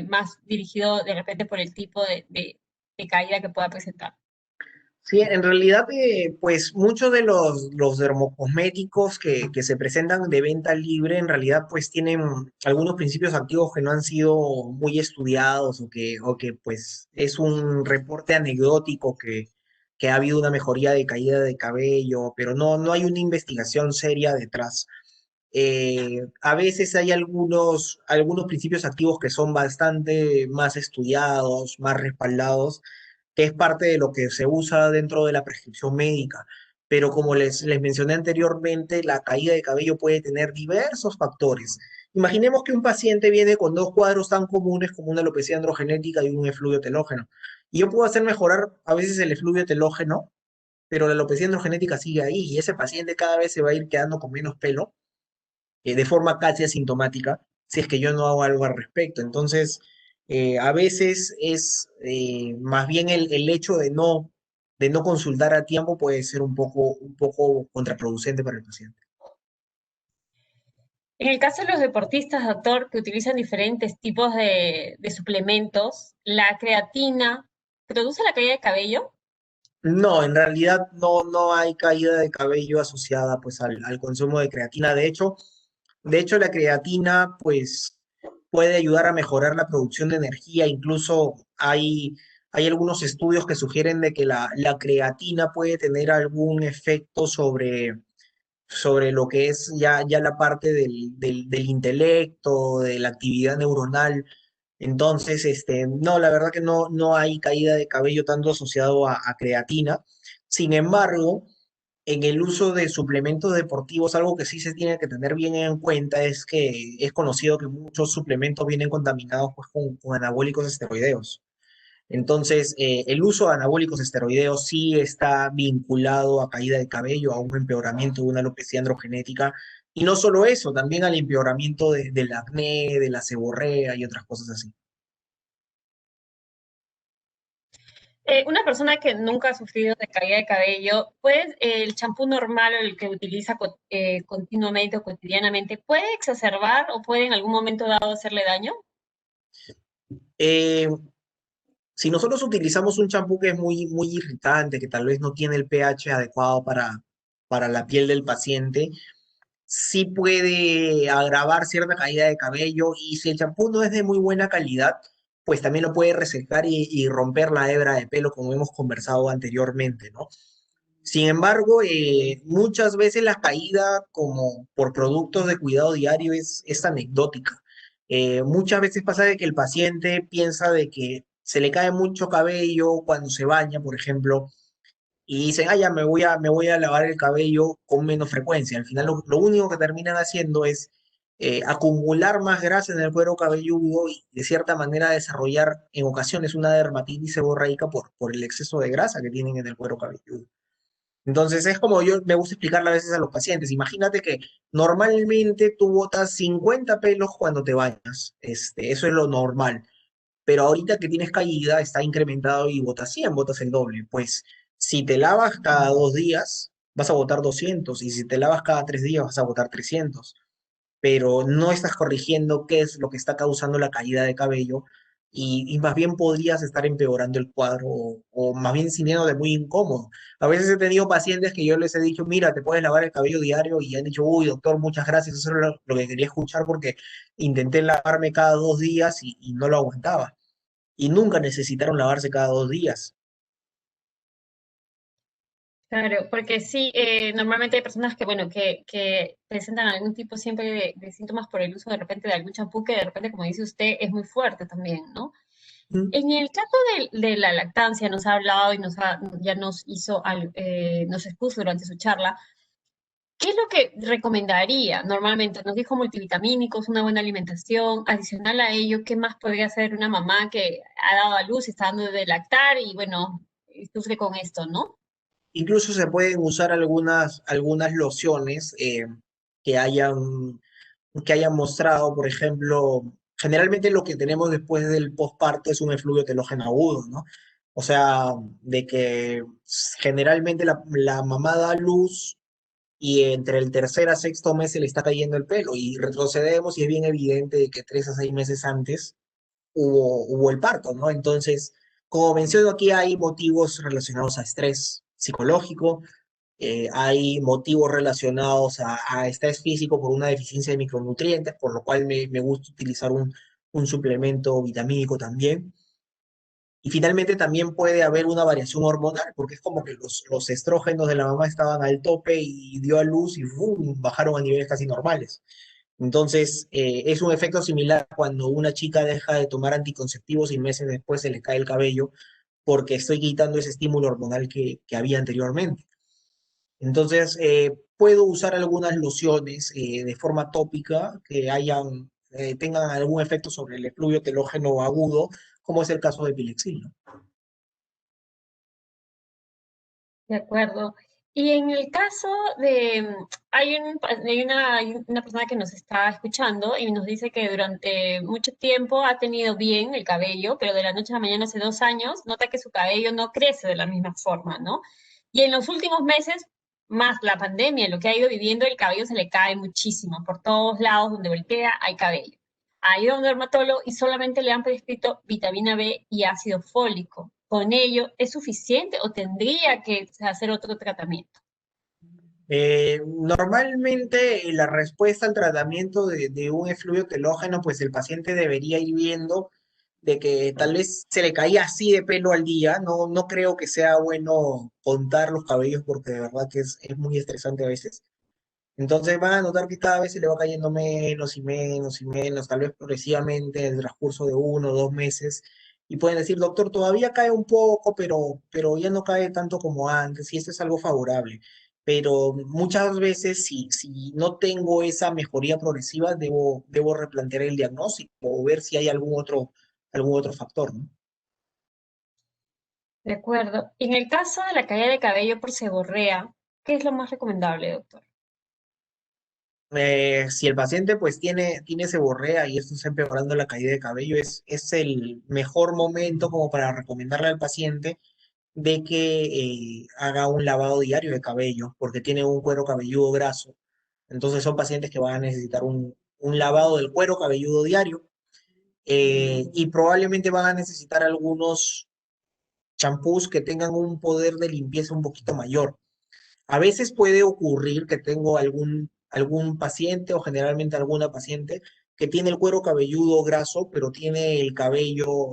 más dirigido de repente por el tipo de caída que pueda presentar. Sí, en realidad, pues muchos de los dermocosméticos que se presentan de venta libre, en realidad, pues tienen algunos principios activos que no han sido muy estudiados o que pues es un reporte anecdótico que ha habido una mejoría de caída de cabello, pero no hay una investigación seria detrás. A veces hay algunos principios activos que son bastante más estudiados, más respaldados, que es parte de lo que se usa dentro de la prescripción médica. Pero como les mencioné anteriormente, la caída de cabello puede tener diversos factores. Imaginemos que un paciente viene con dos cuadros tan comunes como una alopecia androgenética y un efluvio telógeno. Y yo puedo hacer mejorar a veces el efluvio telógeno, pero la alopecia androgenética sigue ahí y ese paciente cada vez se va a ir quedando con menos pelo, de forma casi asintomática, si es que yo no hago algo al respecto. Entonces, a veces es más bien el hecho de no consultar a tiempo puede ser un poco contraproducente para el paciente. En el caso de los deportistas, doctor, que utilizan diferentes tipos de suplementos, la creatina, ¿produce la caída de cabello? No, en realidad no hay caída de cabello asociada pues al consumo de creatina. De hecho, la creatina pues puede ayudar a mejorar la producción de energía. Incluso hay algunos estudios que sugieren de que la creatina puede tener algún efecto sobre lo que es ya la parte del intelecto, de la actividad neuronal. Entonces, no, la verdad que no hay caída de cabello tanto asociado a creatina. Sin embargo, en el uso de suplementos deportivos, algo que sí se tiene que tener bien en cuenta es que es conocido que muchos suplementos vienen contaminados pues, con anabólicos esteroideos. Entonces, el uso de anabólicos esteroideos sí está vinculado a caída de cabello, a un empeoramiento de una alopecia androgenética. Y no solo eso, también al empeoramiento del acné, de la seborrea y otras cosas así. Una persona que nunca ha sufrido de caída de cabello, ¿puede el champú normal o el que utiliza continuamente o cotidianamente, puede exacerbar o puede en algún momento dado hacerle daño? Eh, si nosotros utilizamos un champú que es muy irritante, que tal vez no tiene el pH adecuado para la piel del paciente, sí puede agravar cierta caída de cabello y si el champú no es de muy buena calidad, pues también lo puede resecar y romper la hebra de pelo como hemos conversado anteriormente, ¿no? Sin embargo, muchas veces la caída como por productos de cuidado diario es anecdótica. Muchas veces pasa de que el paciente piensa de que se le cae mucho cabello cuando se baña, por ejemplo, y dicen, ah, ya me voy a lavar el cabello con menos frecuencia. Al final lo único que terminan haciendo es acumular más grasa en el cuero cabelludo y de cierta manera desarrollar en ocasiones una dermatitis seborreica por el exceso de grasa que tienen en el cuero cabelludo. Entonces es como yo me gusta explicarle a veces a los pacientes. Imagínate que normalmente tú botas 50 pelos cuando te bañas. Eso es lo normal. Pero ahorita que tienes caída está incrementado y botas 100, botas el doble. Pues si te lavas cada 2 días, vas a botar 200. Y si te lavas cada 3 días, vas a botar 300, pero no estás corrigiendo qué es lo que está causando la caída de cabello y más bien podrías estar empeorando el cuadro o más bien sintiéndote muy incómodo. A veces he tenido pacientes que yo les he dicho, mira, te puedes lavar el cabello diario y han dicho, uy, doctor, muchas gracias, eso es lo que quería escuchar porque intenté lavarme cada 2 días y no lo aguantaba. Y nunca necesitaron lavarse cada 2 días. Claro, porque sí, normalmente hay personas que, bueno, que presentan algún tipo siempre de síntomas por el uso de repente de algún champú que de repente, como dice usted, es muy fuerte también, ¿no? ¿Mm? En el caso de la lactancia, nos ha hablado y ya nos nos expuso durante su charla, ¿qué es lo que recomendaría normalmente? Nos dijo multivitamínicos, una buena alimentación, adicional a ello, ¿qué más podría hacer una mamá que ha dado a luz, está dando de lactar y bueno, sufre con esto, ¿no? Incluso se pueden usar algunas lociones que hayan que hayan mostrado, por ejemplo, generalmente lo que tenemos después del posparto es un efluvio telógeno agudo, ¿no? O sea, de que generalmente la mamá da luz y entre el tercer a sexto mes se le está cayendo el pelo y retrocedemos y es bien evidente de que 3 a 6 meses antes hubo el parto, ¿no? Entonces, como menciono aquí, hay motivos relacionados a estrés psicológico, hay motivos relacionados a estrés físico por una deficiencia de micronutrientes, por lo cual me gusta utilizar un suplemento vitamínico también. Y finalmente también puede haber una variación hormonal, porque es como que los estrógenos de la mamá estaban al tope y dio a luz y ¡fum! Bajaron a niveles casi normales. Entonces, es un efecto similar cuando una chica deja de tomar anticonceptivos y meses después se le cae el cabello, porque estoy quitando ese estímulo hormonal que había anteriormente. Entonces, puedo usar algunas lociones de forma tópica que tengan algún efecto sobre el efluvio telógeno agudo, como es el caso de Pilexil, ¿no? De acuerdo. Y en el caso de, hay una persona que nos está escuchando y nos dice que durante mucho tiempo ha tenido bien el cabello, pero de la noche a la mañana hace 2 años nota que su cabello no crece de la misma forma, ¿no? Y en los últimos meses, más la pandemia, lo que ha ido viviendo, el cabello se le cae muchísimo. Por todos lados donde voltea hay cabello. Ha ido a un dermatólogo y solamente le han prescrito vitamina B y ácido fólico. ¿Con ello es suficiente o tendría que hacer otro tratamiento? Normalmente la respuesta al tratamiento de un efluvio telógeno, pues el paciente debería ir viendo de que tal vez se le caía así de pelo al día. No creo que sea bueno contar los cabellos porque de verdad que es muy estresante a veces. Entonces van a notar que cada vez se le va cayendo menos y menos y menos, tal vez progresivamente en el transcurso de 1 o 2 meses. Y pueden decir, doctor, todavía cae un poco, pero ya no cae tanto como antes, y esto es algo favorable. Pero muchas veces, si no tengo esa mejoría progresiva, debo replantear el diagnóstico o ver si hay algún otro factor, ¿no? De acuerdo. En el caso de la caída de cabello por seborrea, ¿qué es lo más recomendable, doctor? Si el paciente pues tiene seborrea y esto está empeorando la caída de cabello, es el mejor momento como para recomendarle al paciente de que haga un lavado diario de cabello, porque tiene un cuero cabelludo graso. Entonces son pacientes que van a necesitar un lavado del cuero cabelludo diario, y probablemente van a necesitar algunos champús que tengan un poder de limpieza un poquito mayor. A veces puede ocurrir que tengo algún paciente o generalmente alguna paciente que tiene el cuero cabelludo graso, pero tiene el cabello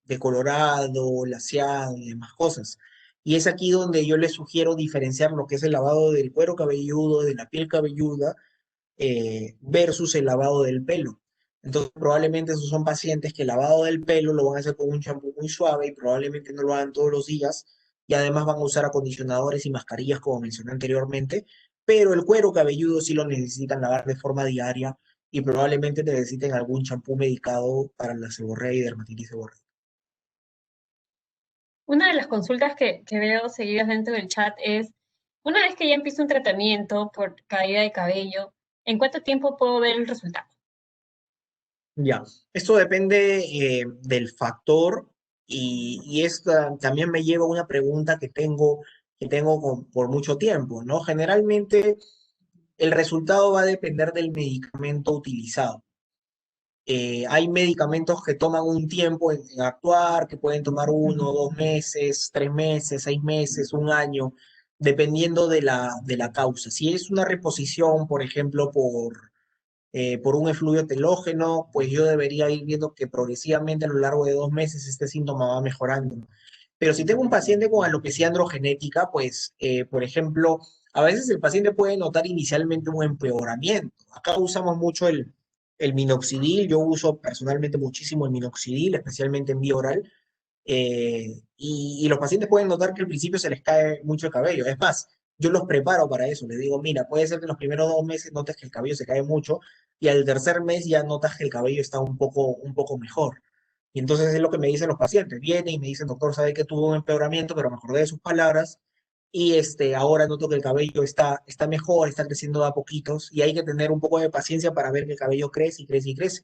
decolorado, laseado y demás cosas. Y es aquí donde yo les sugiero diferenciar lo que es el lavado del cuero cabelludo, de la piel cabelluda, versus el lavado del pelo. Entonces, probablemente esos son pacientes que el lavado del pelo lo van a hacer con un champú muy suave y probablemente no lo hagan todos los días y además van a usar acondicionadores y mascarillas como mencioné anteriormente, pero el cuero cabelludo sí lo necesitan lavar de forma diaria y probablemente necesiten algún champú medicado para la seborrea y dermatitis seborreica. Una de las consultas que veo seguidas dentro del chat es, una vez que ya empiezo un tratamiento por caída de cabello, ¿en cuánto tiempo puedo ver el resultado? Ya, esto depende del factor y esta también me lleva a una pregunta que tengo por mucho tiempo, ¿no? Generalmente el resultado va a depender del medicamento utilizado. Hay medicamentos que toman un tiempo en actuar, que pueden tomar 1, 2 meses, 3 meses, 6 meses, un año, dependiendo de la causa. Si es una reposición, por ejemplo, por un efluvio telógeno, pues yo debería ir viendo que progresivamente a lo largo de 2 meses este síntoma va mejorando. Pero si tengo un paciente con alopecia androgenética, pues, por ejemplo, a veces el paciente puede notar inicialmente un empeoramiento. Acá usamos mucho el minoxidil, yo uso personalmente muchísimo el minoxidil, especialmente en vía oral, y los pacientes pueden notar que al principio se les cae mucho el cabello. Es más, yo los preparo para eso. Les digo, mira, puede ser que en los primeros 2 meses notes que el cabello se cae mucho y al tercer mes ya notas que el cabello está un poco mejor. Y entonces es lo que me dicen los pacientes. Vienen y me dicen, doctor, sabe que tuvo un empeoramiento, pero me acordé de sus palabras y ahora noto que el cabello está mejor, está creciendo de a poquitos y hay que tener un poco de paciencia para ver que el cabello crece y crece y crece.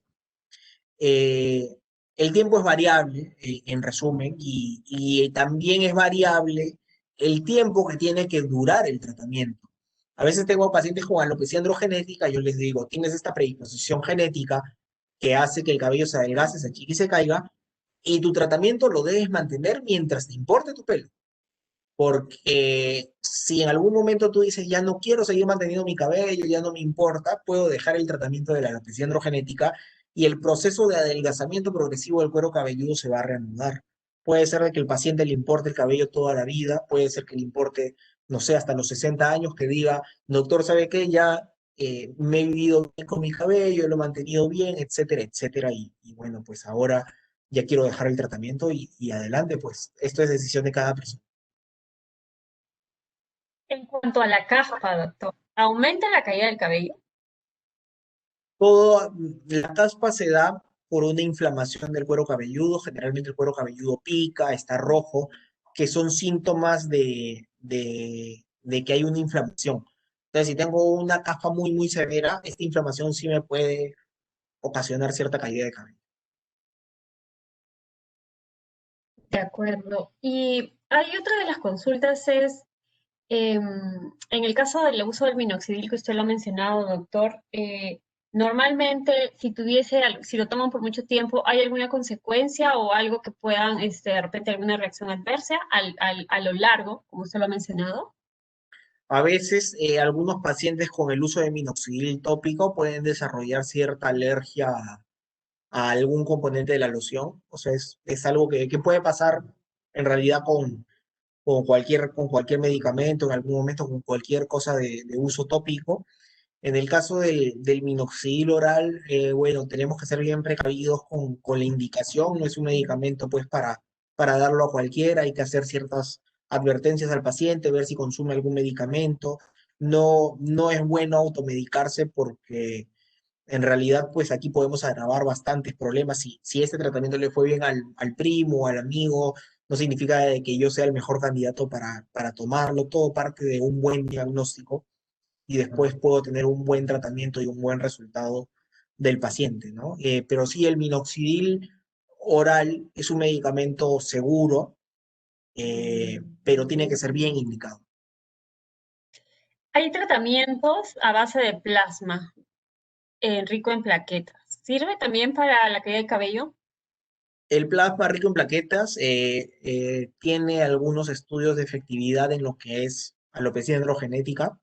Eh, el tiempo es variable, en resumen, y también es variable el tiempo que tiene que durar el tratamiento. A veces tengo pacientes con alopecia androgenética, yo les digo, tienes esta predisposición genética que hace que el cabello se adelgace, se achique y se caiga, y tu tratamiento lo debes mantener mientras te importe tu pelo. Porque si en algún momento tú dices, ya no quiero seguir manteniendo mi cabello, ya no me importa, puedo dejar el tratamiento de la alopecia androgenética y el proceso de adelgazamiento progresivo del cuero cabelludo se va a reanudar. Puede ser de que el paciente le importe el cabello toda la vida, puede ser que le importe, no sé, hasta los 60 años, que diga, doctor, ¿sabe qué? Ya me he vivido bien con mi cabello, lo he mantenido bien, etcétera, etcétera. Y bueno, pues ahora ya quiero dejar el tratamiento y adelante, pues esto es decisión de cada persona. En cuanto a la caspa, doctor, ¿aumenta la caída del cabello? La caspa se da por una inflamación del cuero cabelludo, generalmente el cuero cabelludo pica, está rojo, que son síntomas de que hay una inflamación. Entonces, si tengo una caspa muy, muy severa, esta inflamación sí me puede ocasionar cierta caída de cabello. De acuerdo. Y hay otra de las consultas es, en el caso del uso del minoxidil que usted lo ha mencionado, doctor, normalmente si lo toman por mucho tiempo, ¿hay alguna consecuencia o algo que puedan, de repente, alguna reacción adversa a lo largo, como usted lo ha mencionado? A veces, algunos pacientes con el uso de minoxidil tópico pueden desarrollar cierta alergia a algún componente de la loción. O sea, es algo que puede pasar en realidad con cualquier medicamento, en algún momento con cualquier cosa de uso tópico. En el caso del minoxidil oral, bueno, tenemos que ser bien precavidos con la indicación, no es un medicamento pues para darlo a cualquiera, hay que hacer ciertas advertencias al paciente, ver si consume algún medicamento. No, no es bueno automedicarse porque en realidad, pues aquí podemos agravar bastantes problemas. Si este tratamiento le fue bien al primo, al amigo, no significa de que yo sea el mejor candidato para tomarlo. Todo parte de un buen diagnóstico y después puedo tener un buen tratamiento y un buen resultado del paciente, ¿no? Pero sí, el minoxidil oral es un medicamento seguro, pero tiene que ser bien indicado. Hay tratamientos a base de plasma, rico en plaquetas. ¿Sirve también para la caída de cabello? El plasma rico en plaquetas tiene algunos estudios de efectividad en lo que es alopecia androgenética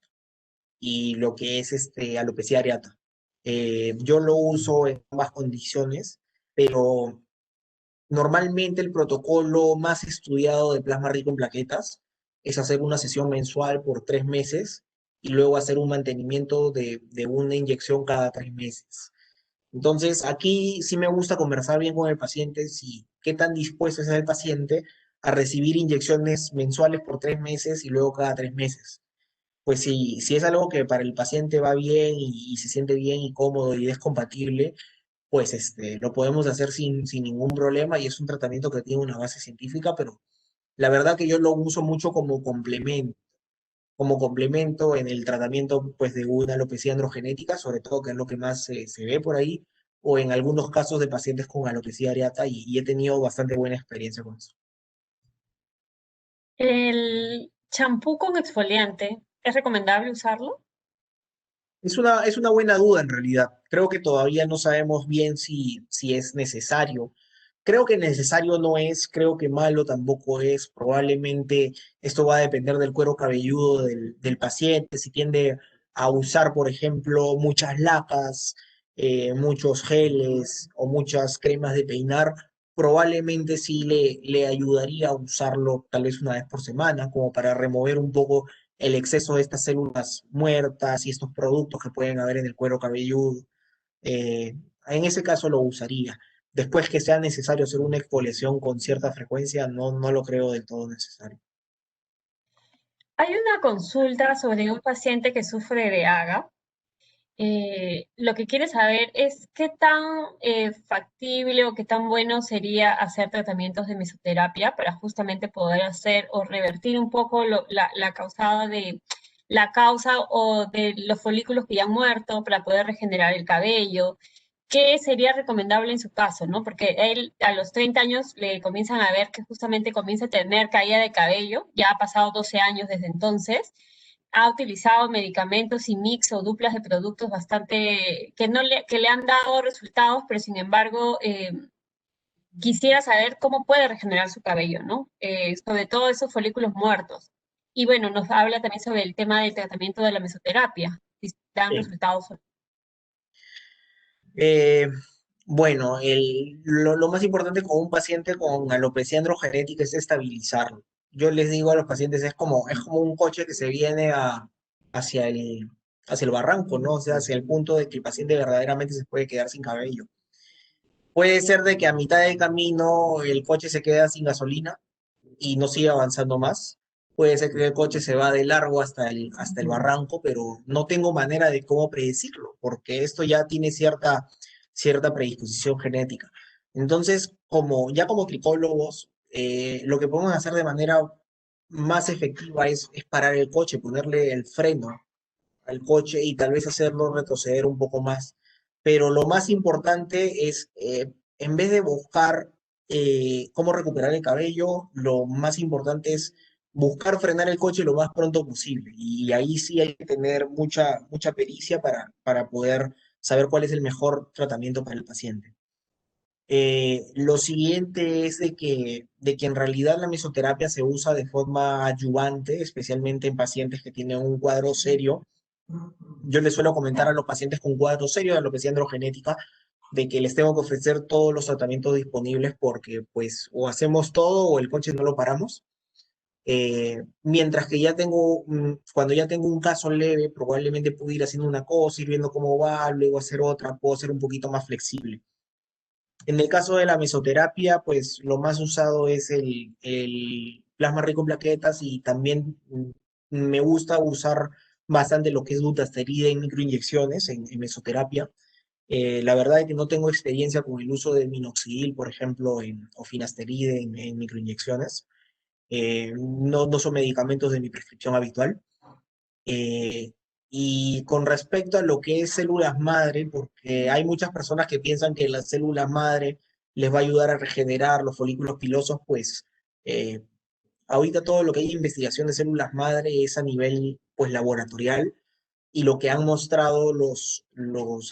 y lo que es alopecia areata. Yo lo uso en ambas condiciones, pero normalmente el protocolo más estudiado de plasma rico en plaquetas es hacer una sesión mensual por 3 meses y luego hacer un mantenimiento de una inyección cada 3 meses. Entonces, aquí sí me gusta conversar bien con el paciente, si qué tan dispuesto es el paciente a recibir inyecciones mensuales por 3 meses y luego cada 3 meses. Pues si es algo que para el paciente va bien y se siente bien y cómodo y es compatible, pues lo podemos hacer sin ningún problema y es un tratamiento que tiene una base científica, pero la verdad que yo lo uso mucho como complemento en el tratamiento pues, de una alopecia androgenética, sobre todo que es lo que más se ve por ahí, o en algunos casos de pacientes con alopecia areata y he tenido bastante buena experiencia con eso. ¿El champú con exfoliante es recomendable usarlo? Es una buena duda en realidad. Creo que todavía no sabemos bien si es necesario. Creo que necesario no es, creo que malo tampoco es. Probablemente esto va a depender del cuero cabelludo del paciente, si tiende a usar, por ejemplo, muchas lacas, muchos geles o muchas cremas de peinar, probablemente sí le ayudaría a usarlo tal vez una vez por semana, como para remover un poco el exceso de estas células muertas y estos productos que pueden haber en el cuero cabelludo. En ese caso lo usaría. Después que sea necesario hacer una exfoliación con cierta frecuencia, no lo creo del todo necesario. Hay una consulta sobre un paciente que sufre de AGA. Lo que quiere saber es qué tan factible o qué tan bueno sería hacer tratamientos de mesoterapia para justamente poder hacer o revertir un poco la causa o de los folículos que ya han muerto para poder regenerar el cabello. ¿Qué sería recomendable en su caso, no? Porque él a los 30 años le comienzan a ver que justamente comienza a tener caída de cabello, ya ha pasado 12 años desde entonces, ha utilizado medicamentos y mix o duplas de productos bastante que le han dado resultados, pero sin embargo quisiera saber cómo puede regenerar su cabello, ¿no? Sobre todo esos folículos muertos. Y bueno, nos habla también sobre el tema del tratamiento de la mesoterapia, si dan Sí. resultados. Eh, bueno, lo más importante con un paciente con alopecia androgenética es estabilizarlo. Yo les digo a los pacientes, es como un coche que se viene hacia hacia el barranco, ¿no? O sea, hacia el punto de que el paciente verdaderamente se puede quedar sin cabello. Puede ser de que a mitad del camino el coche se queda sin gasolina y no sigue avanzando más. Puede ser que el coche se va de largo hasta el barranco, pero no tengo manera de cómo predecirlo, porque esto ya tiene cierta predisposición genética. Entonces, ya como tricólogos, lo que podemos hacer de manera más efectiva es parar el coche, ponerle el freno al coche y tal vez hacerlo retroceder un poco más. Pero lo más importante es, en vez de buscar cómo recuperar el cabello, lo más importante es buscar frenar el coche lo más pronto posible. Y ahí sí hay que tener mucha pericia para poder saber cuál es el mejor tratamiento para el paciente. Lo siguiente es de que en realidad la mesoterapia se usa de forma adyuvante, especialmente en pacientes que tienen un cuadro serio. Yo les suelo comentar a los pacientes con cuadro serio de alopecia androgenética de que les tengo que ofrecer todos los tratamientos disponibles porque pues o hacemos todo o el coche no lo paramos. Mientras que cuando ya tengo un caso leve, probablemente puedo ir haciendo una cosa, ir viendo cómo va, luego hacer otra, puedo ser un poquito más flexible. En el caso de la mesoterapia, pues lo más usado es el plasma rico en plaquetas y también me gusta usar bastante lo que es dutasterida y microinyecciones en mesoterapia. La verdad es que no tengo experiencia con el uso de minoxidil, por ejemplo, o finasteride en microinyecciones. No son medicamentos de mi prescripción habitual. Eh, y con respecto a lo que es células madre, porque hay muchas personas que piensan que las células madre les va a ayudar a regenerar los folículos pilosos, pues eh, ahorita todo lo que hay en investigación de células madre es a nivel pues laboratorial y lo que han mostrado los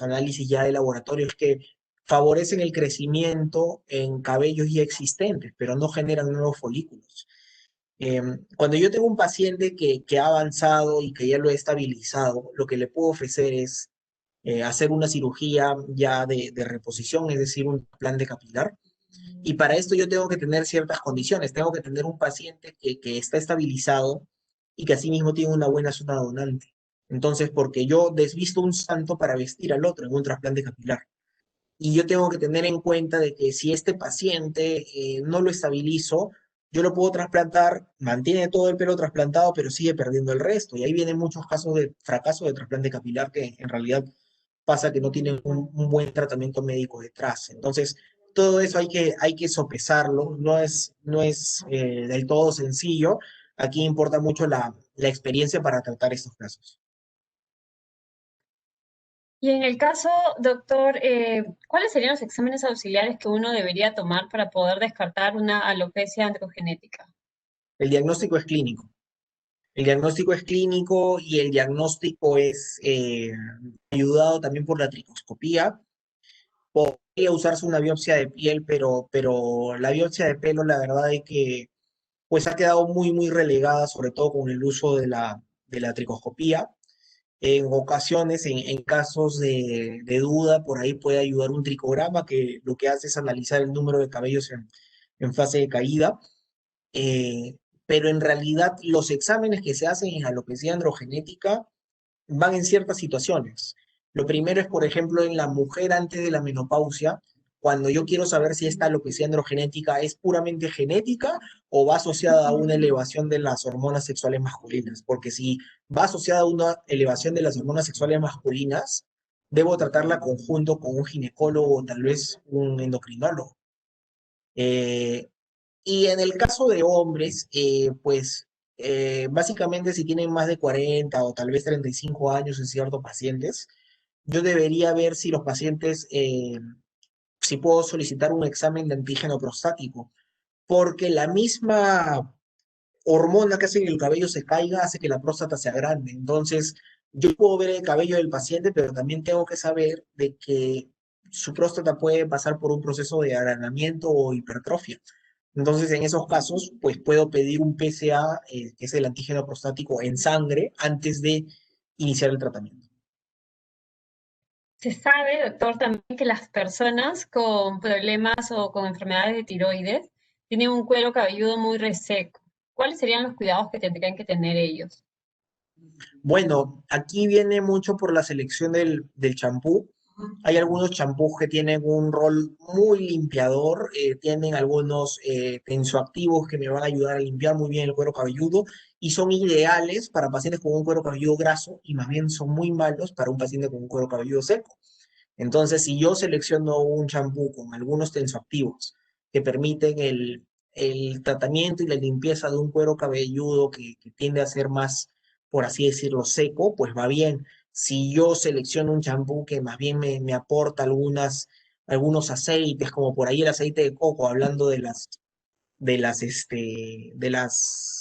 análisis ya de laboratorio es que favorecen el crecimiento en cabellos ya existentes, pero no generan nuevos folículos. Cuando yo tengo un paciente que ha avanzado y que ya lo he estabilizado, lo que le puedo ofrecer es hacer una cirugía ya de reposición, es decir, un plan de capilar, Y para esto yo tengo que tener ciertas condiciones. Tengo que tener un paciente que está estabilizado y que asimismo tiene una buena zona donante. Entonces, porque yo desvisto un santo para vestir al otro en un trasplante capilar. Y yo tengo que tener en cuenta de que si este paciente no lo estabilizo, yo lo puedo trasplantar, mantiene todo el pelo trasplantado, pero sigue perdiendo el resto. Y ahí vienen muchos casos de fracaso de trasplante capilar que en realidad pasa que no tienen un buen tratamiento médico detrás. Entonces, todo eso hay que sopesarlo, no es del todo sencillo. Aquí importa mucho la experiencia para tratar estos casos. Y en el caso, doctor, ¿cuáles serían los exámenes auxiliares que uno debería tomar para poder descartar una alopecia androgenética? El diagnóstico es clínico. El diagnóstico es clínico y el diagnóstico es ayudado también por la tricoscopía. Podría usarse una biopsia de piel, pero la biopsia de pelo, la verdad es que pues ha quedado muy relegada, sobre todo con el uso de la tricoscopía. En ocasiones, en casos de duda, por ahí puede ayudar un tricograma que lo que hace es analizar el número de cabellos en fase de caída. eh, pero en realidad los exámenes que se hacen en alopecia androgenética van en ciertas situaciones. Lo primero es, por ejemplo, en la mujer antes de la menopausia, cuando yo quiero saber si esta alopecia androgenética es puramente genética o va asociada a una elevación de las hormonas sexuales masculinas. Porque si va asociada a una elevación de las hormonas sexuales masculinas, debo tratarla conjunto con un ginecólogo o tal vez un endocrinólogo. Eh, y en el caso de hombres, básicamente si tienen más de 40 o tal vez 35 años en ciertos pacientes, yo debería ver si los pacientes, si puedo solicitar un examen de antígeno prostático, porque la misma hormona que hace que el cabello se caiga hace que la próstata sea grande. Entonces, yo puedo ver el cabello del paciente, pero también tengo que saber de que su próstata puede pasar por un proceso de agranamiento o hipertrofia. Entonces, en esos casos, pues puedo pedir un PSA, que es el antígeno prostático, en sangre antes de iniciar el tratamiento. Se sabe, doctor, también que las personas con problemas o con enfermedades de tiroides tienen un cuero cabelludo muy reseco. ¿Cuáles serían los cuidados que tendrían que tener ellos? Bueno, aquí viene mucho por la selección del champú. Hay algunos champús que tienen un rol muy limpiador, tienen algunos tensoactivos que me van a ayudar a limpiar muy bien el cuero cabelludo y son ideales para pacientes con un cuero cabelludo graso y más bien son muy malos para un paciente con un cuero cabelludo seco. Entonces, si yo selecciono un champú con algunos tensoactivos que permiten el tratamiento y la limpieza de un cuero cabelludo que tiende a ser más, por así decirlo, seco, pues va bien. Si yo selecciono un champú que más bien me aporta algunos aceites, como por ahí el aceite de coco, hablando de las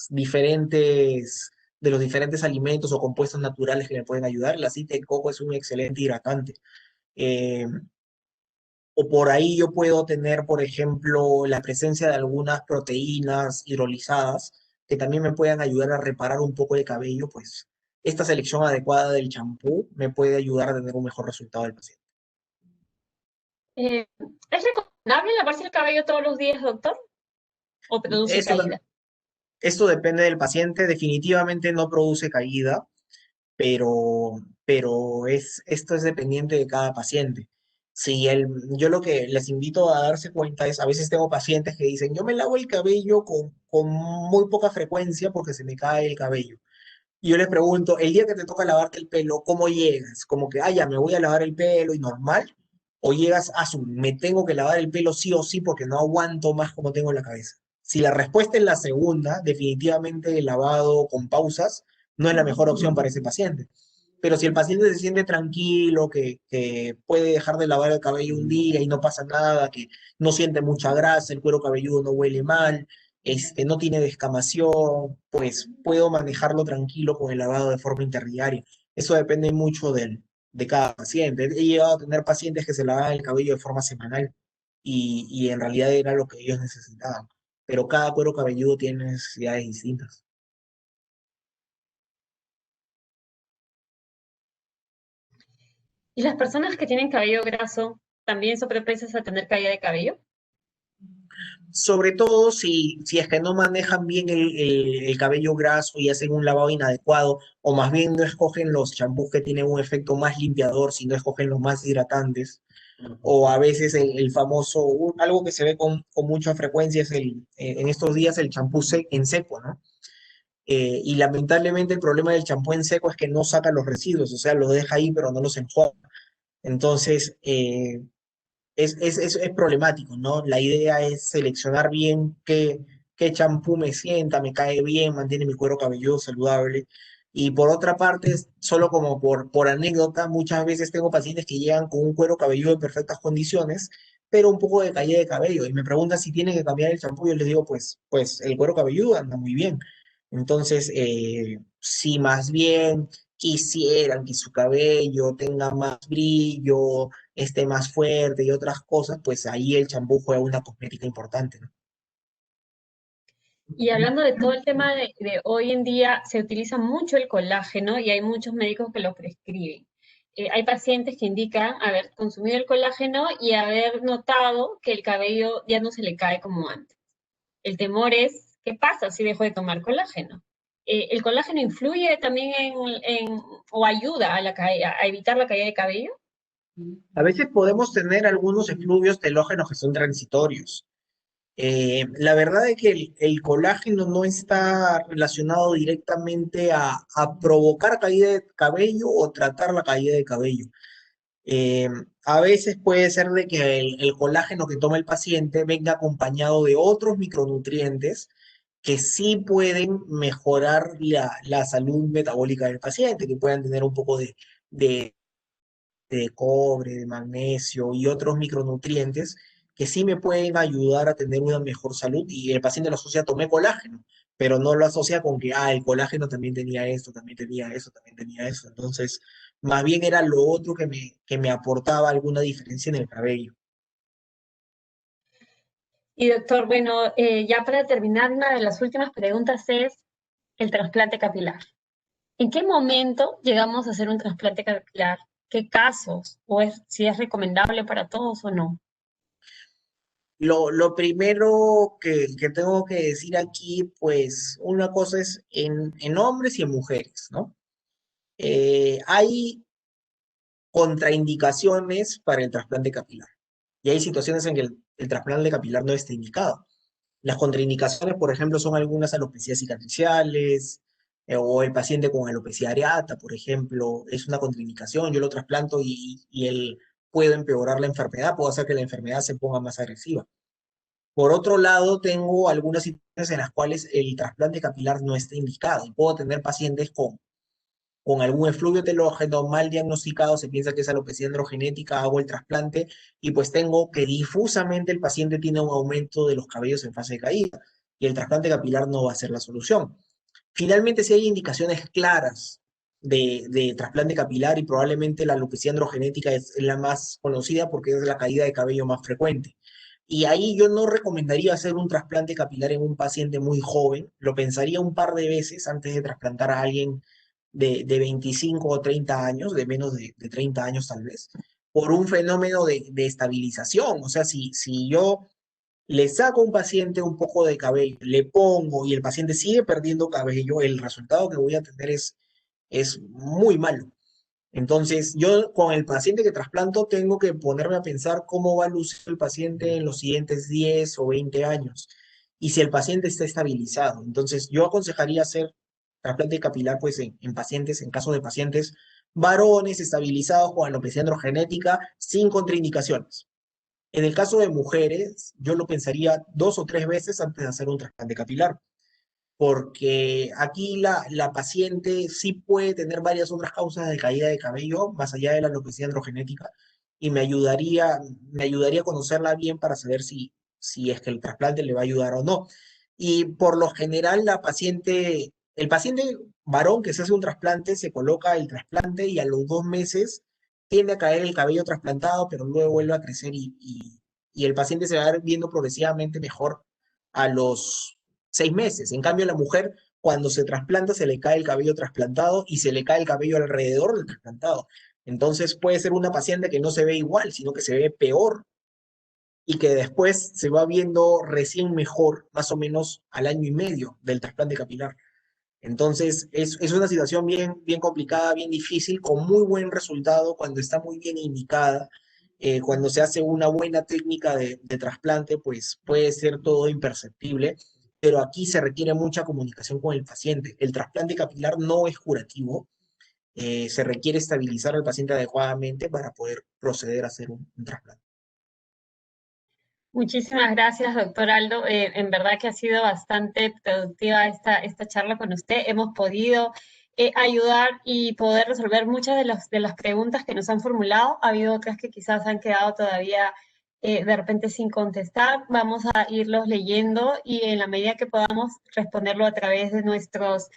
diferentes, de los diferentes alimentos o compuestos naturales que me pueden ayudar, el aceite de coco es un excelente hidratante. Eh, o por ahí yo puedo tener, por ejemplo, la presencia de algunas proteínas hidrolizadas que también me puedan ayudar a reparar un poco el cabello, pues esta selección adecuada del champú me puede ayudar a tener un mejor resultado del paciente. ¿Es recomendable lavarse el cabello todos los días, doctor? ¿O produce Esto, caída? esto depende del paciente, definitivamente no produce caída, esto es dependiente de cada paciente. Si yo lo que les invito a darse cuenta es, a veces tengo pacientes que dicen, yo me lavo el cabello con muy poca frecuencia porque se me cae el cabello. Y yo les pregunto, el día que te toca lavarte el pelo, ¿cómo llegas? Como que, ya, me voy a lavar el pelo y normal. O llegas, me tengo que lavar el pelo sí o sí porque no aguanto más como tengo la cabeza. Si la respuesta es la segunda, definitivamente el lavado con pausas no es la mejor opción para ese paciente. Pero si el paciente se siente tranquilo, que puede dejar de lavar el cabello un día y no pasa nada, que no siente mucha grasa, el cuero cabelludo no huele mal, no tiene descamación, pues puedo manejarlo tranquilo con el lavado de forma interdiaria. Eso depende mucho de cada paciente. He llegado a tener pacientes que se lavaban el cabello de forma semanal y en realidad era lo que ellos necesitaban. Pero cada cuero cabelludo tiene necesidades distintas. ¿Y las personas que tienen cabello graso también son propensas a tener caída de cabello? Sobre todo si es que no manejan bien el cabello graso y hacen un lavado inadecuado, o más bien no escogen los champús que tienen un efecto más limpiador, sino escogen los más hidratantes. O a veces el famoso, algo que se ve con mucha frecuencia es en estos días el champú en seco, ¿no? Y lamentablemente el problema del champú en seco es que no saca los residuos, o sea, los deja ahí pero no los enjuaga. Entonces, es problemático, ¿no? La idea es seleccionar bien qué champú me sienta, me cae bien, mantiene mi cuero cabelludo saludable. Y por otra parte, solo como por anécdota, muchas veces tengo pacientes que llegan con un cuero cabelludo en perfectas condiciones, pero un poco de caída de cabello. Y me preguntan si tienen que cambiar el champú. Yo les digo, pues el cuero cabelludo anda muy bien. Entonces, si más bien quisieran que su cabello tenga más brillo, esté más fuerte y otras cosas, pues ahí el champú juega una cosmética importante, ¿no? Y hablando de todo el tema de hoy en día, se utiliza mucho el colágeno y hay muchos médicos que lo prescriben. Hay pacientes que indican haber consumido el colágeno y haber notado que el cabello ya no se le cae como antes. El temor es, ¿qué pasa si dejo de tomar colágeno? ¿El colágeno influye también o ayuda a evitar la caída de cabello? A veces podemos tener algunos efluvios telógenos que son transitorios. La verdad es que el colágeno no está relacionado directamente a provocar caída de cabello o tratar la caída de cabello. Eh, a veces puede ser de que el colágeno que toma el paciente venga acompañado de otros micronutrientes que sí pueden mejorar la salud metabólica del paciente, que puedan tener un poco de de cobre, de magnesio y otros micronutrientes que sí me pueden ayudar a tener una mejor salud y el paciente lo asocia, tomé colágeno, pero no lo asocia con que, el colágeno también tenía esto, también tenía eso, también tenía eso. Entonces, más bien era lo otro que me aportaba alguna diferencia en el cabello. Y doctor, bueno, ya para terminar, una de las últimas preguntas es el trasplante capilar. ¿En qué momento llegamos a hacer un trasplante capilar? ¿Qué casos? ¿O si es recomendable para todos o no? Lo primero que tengo que decir aquí, pues una cosa es en hombres y en mujeres, ¿no? Hay contraindicaciones para el trasplante capilar. Y hay situaciones en que el trasplante capilar no está indicado. Las contraindicaciones, por ejemplo, son algunas alopecias cicatriciales o el paciente con alopecia areata, por ejemplo, es una contraindicación. Yo lo trasplanto y él puede empeorar la enfermedad, puede hacer que la enfermedad se ponga más agresiva. Por otro lado, tengo algunas situaciones en las cuales el trasplante capilar no está indicado y puedo tener pacientes con algún efluvio telógeno mal diagnosticado, se piensa que es alopecia androgenética, hago el trasplante y pues tengo que difusamente el paciente tiene un aumento de los cabellos en fase de caída y el trasplante capilar no va a ser la solución. Finalmente, si hay indicaciones claras de trasplante capilar y probablemente la alopecia androgenética es la más conocida porque es la caída de cabello más frecuente. Y ahí yo no recomendaría hacer un trasplante capilar en un paciente muy joven, lo pensaría un par de veces antes de trasplantar a alguien de 25 o 30 años, de menos de 30 años tal vez, por un fenómeno de estabilización. O sea, si yo le saco a un paciente un poco de cabello, le pongo y el paciente sigue perdiendo cabello, el resultado que voy a tener es muy malo. Entonces, yo con el paciente que trasplanto tengo que ponerme a pensar cómo va a lucir el paciente en los siguientes 10 o 20 años y si el paciente está estabilizado. Entonces, yo aconsejaría hacer trasplante capilar pues en pacientes, en caso de pacientes varones estabilizados con alopecia androgenética sin contraindicaciones. En el caso de mujeres, yo lo pensaría 2 o 3 veces antes de hacer un trasplante capilar porque aquí la paciente sí puede tener varias otras causas de caída de cabello, más allá de la alopecia androgenética, y me ayudaría a conocerla bien para saber si es que el trasplante le va a ayudar o no. Y por lo general, el paciente varón que se hace un trasplante, se coloca el trasplante y a los 2 meses tiende a caer el cabello trasplantado, pero luego vuelve a crecer y el paciente se va a ir viendo progresivamente mejor a los 6 meses. En cambio, a la mujer, cuando se trasplanta, se le cae el cabello trasplantado y se le cae el cabello alrededor del trasplantado. Entonces puede ser una paciente que no se ve igual, sino que se ve peor. y que después se va viendo recién mejor, más o menos al año y medio del trasplante capilar. Entonces, es una situación bien complicada, bien difícil, con muy buen resultado cuando está muy bien indicada. Cuando se hace una buena técnica de trasplante, pues puede ser todo imperceptible, pero aquí se requiere mucha comunicación con el paciente. El trasplante capilar no es curativo, se requiere estabilizar al paciente adecuadamente para poder proceder a hacer un trasplante. Muchísimas gracias, doctor Aldo. En verdad que ha sido bastante productiva esta charla con usted. Hemos podido ayudar y poder resolver muchas de las preguntas que nos han formulado. Ha habido otras que quizás han quedado todavía de repente sin contestar. Vamos a irlos leyendo y en la medida que podamos responderlo a través de nuestras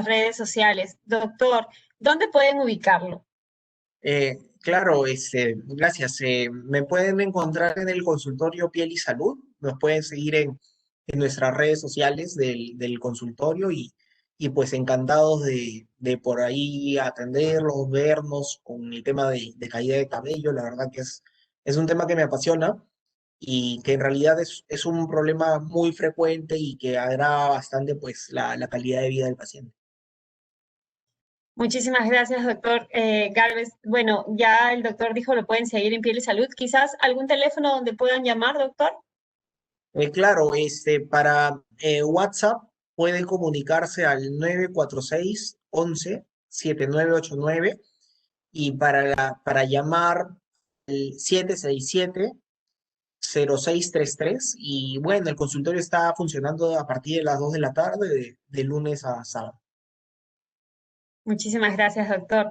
redes sociales. Doctor, ¿dónde pueden ubicarlo? Claro, gracias. Me pueden encontrar en el consultorio Piel y Salud. Nos pueden seguir en nuestras redes sociales del consultorio y pues encantados de por ahí atenderlos, vernos con el tema de caída de cabello. La verdad que es un tema que me apasiona y que en realidad es un problema muy frecuente y que agrava bastante pues la calidad de vida del paciente. Muchísimas gracias, doctor Galvez. Bueno, ya el doctor dijo lo pueden seguir en Piel y Salud. Quizás algún teléfono donde puedan llamar, doctor. Claro, para WhatsApp pueden comunicarse al 946 11 7989 y para llamar el 767 0633 y bueno, el consultorio está funcionando a partir de las 2 de la tarde de lunes a sábado. Muchísimas gracias, doctor.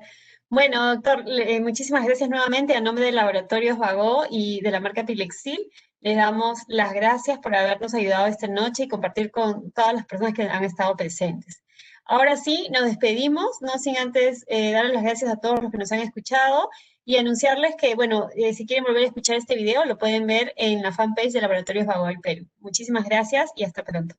Bueno, doctor, muchísimas gracias nuevamente a nombre de Laboratorios Vago y de la marca Pilexil. Les damos las gracias por habernos ayudado esta noche y compartir con todas las personas que han estado presentes. Ahora sí, nos despedimos, no sin antes darles las gracias a todos los que nos han escuchado y anunciarles que, bueno, si quieren volver a escuchar este video, lo pueden ver en la fanpage de Laboratorios Vago del Perú. Muchísimas gracias y hasta pronto.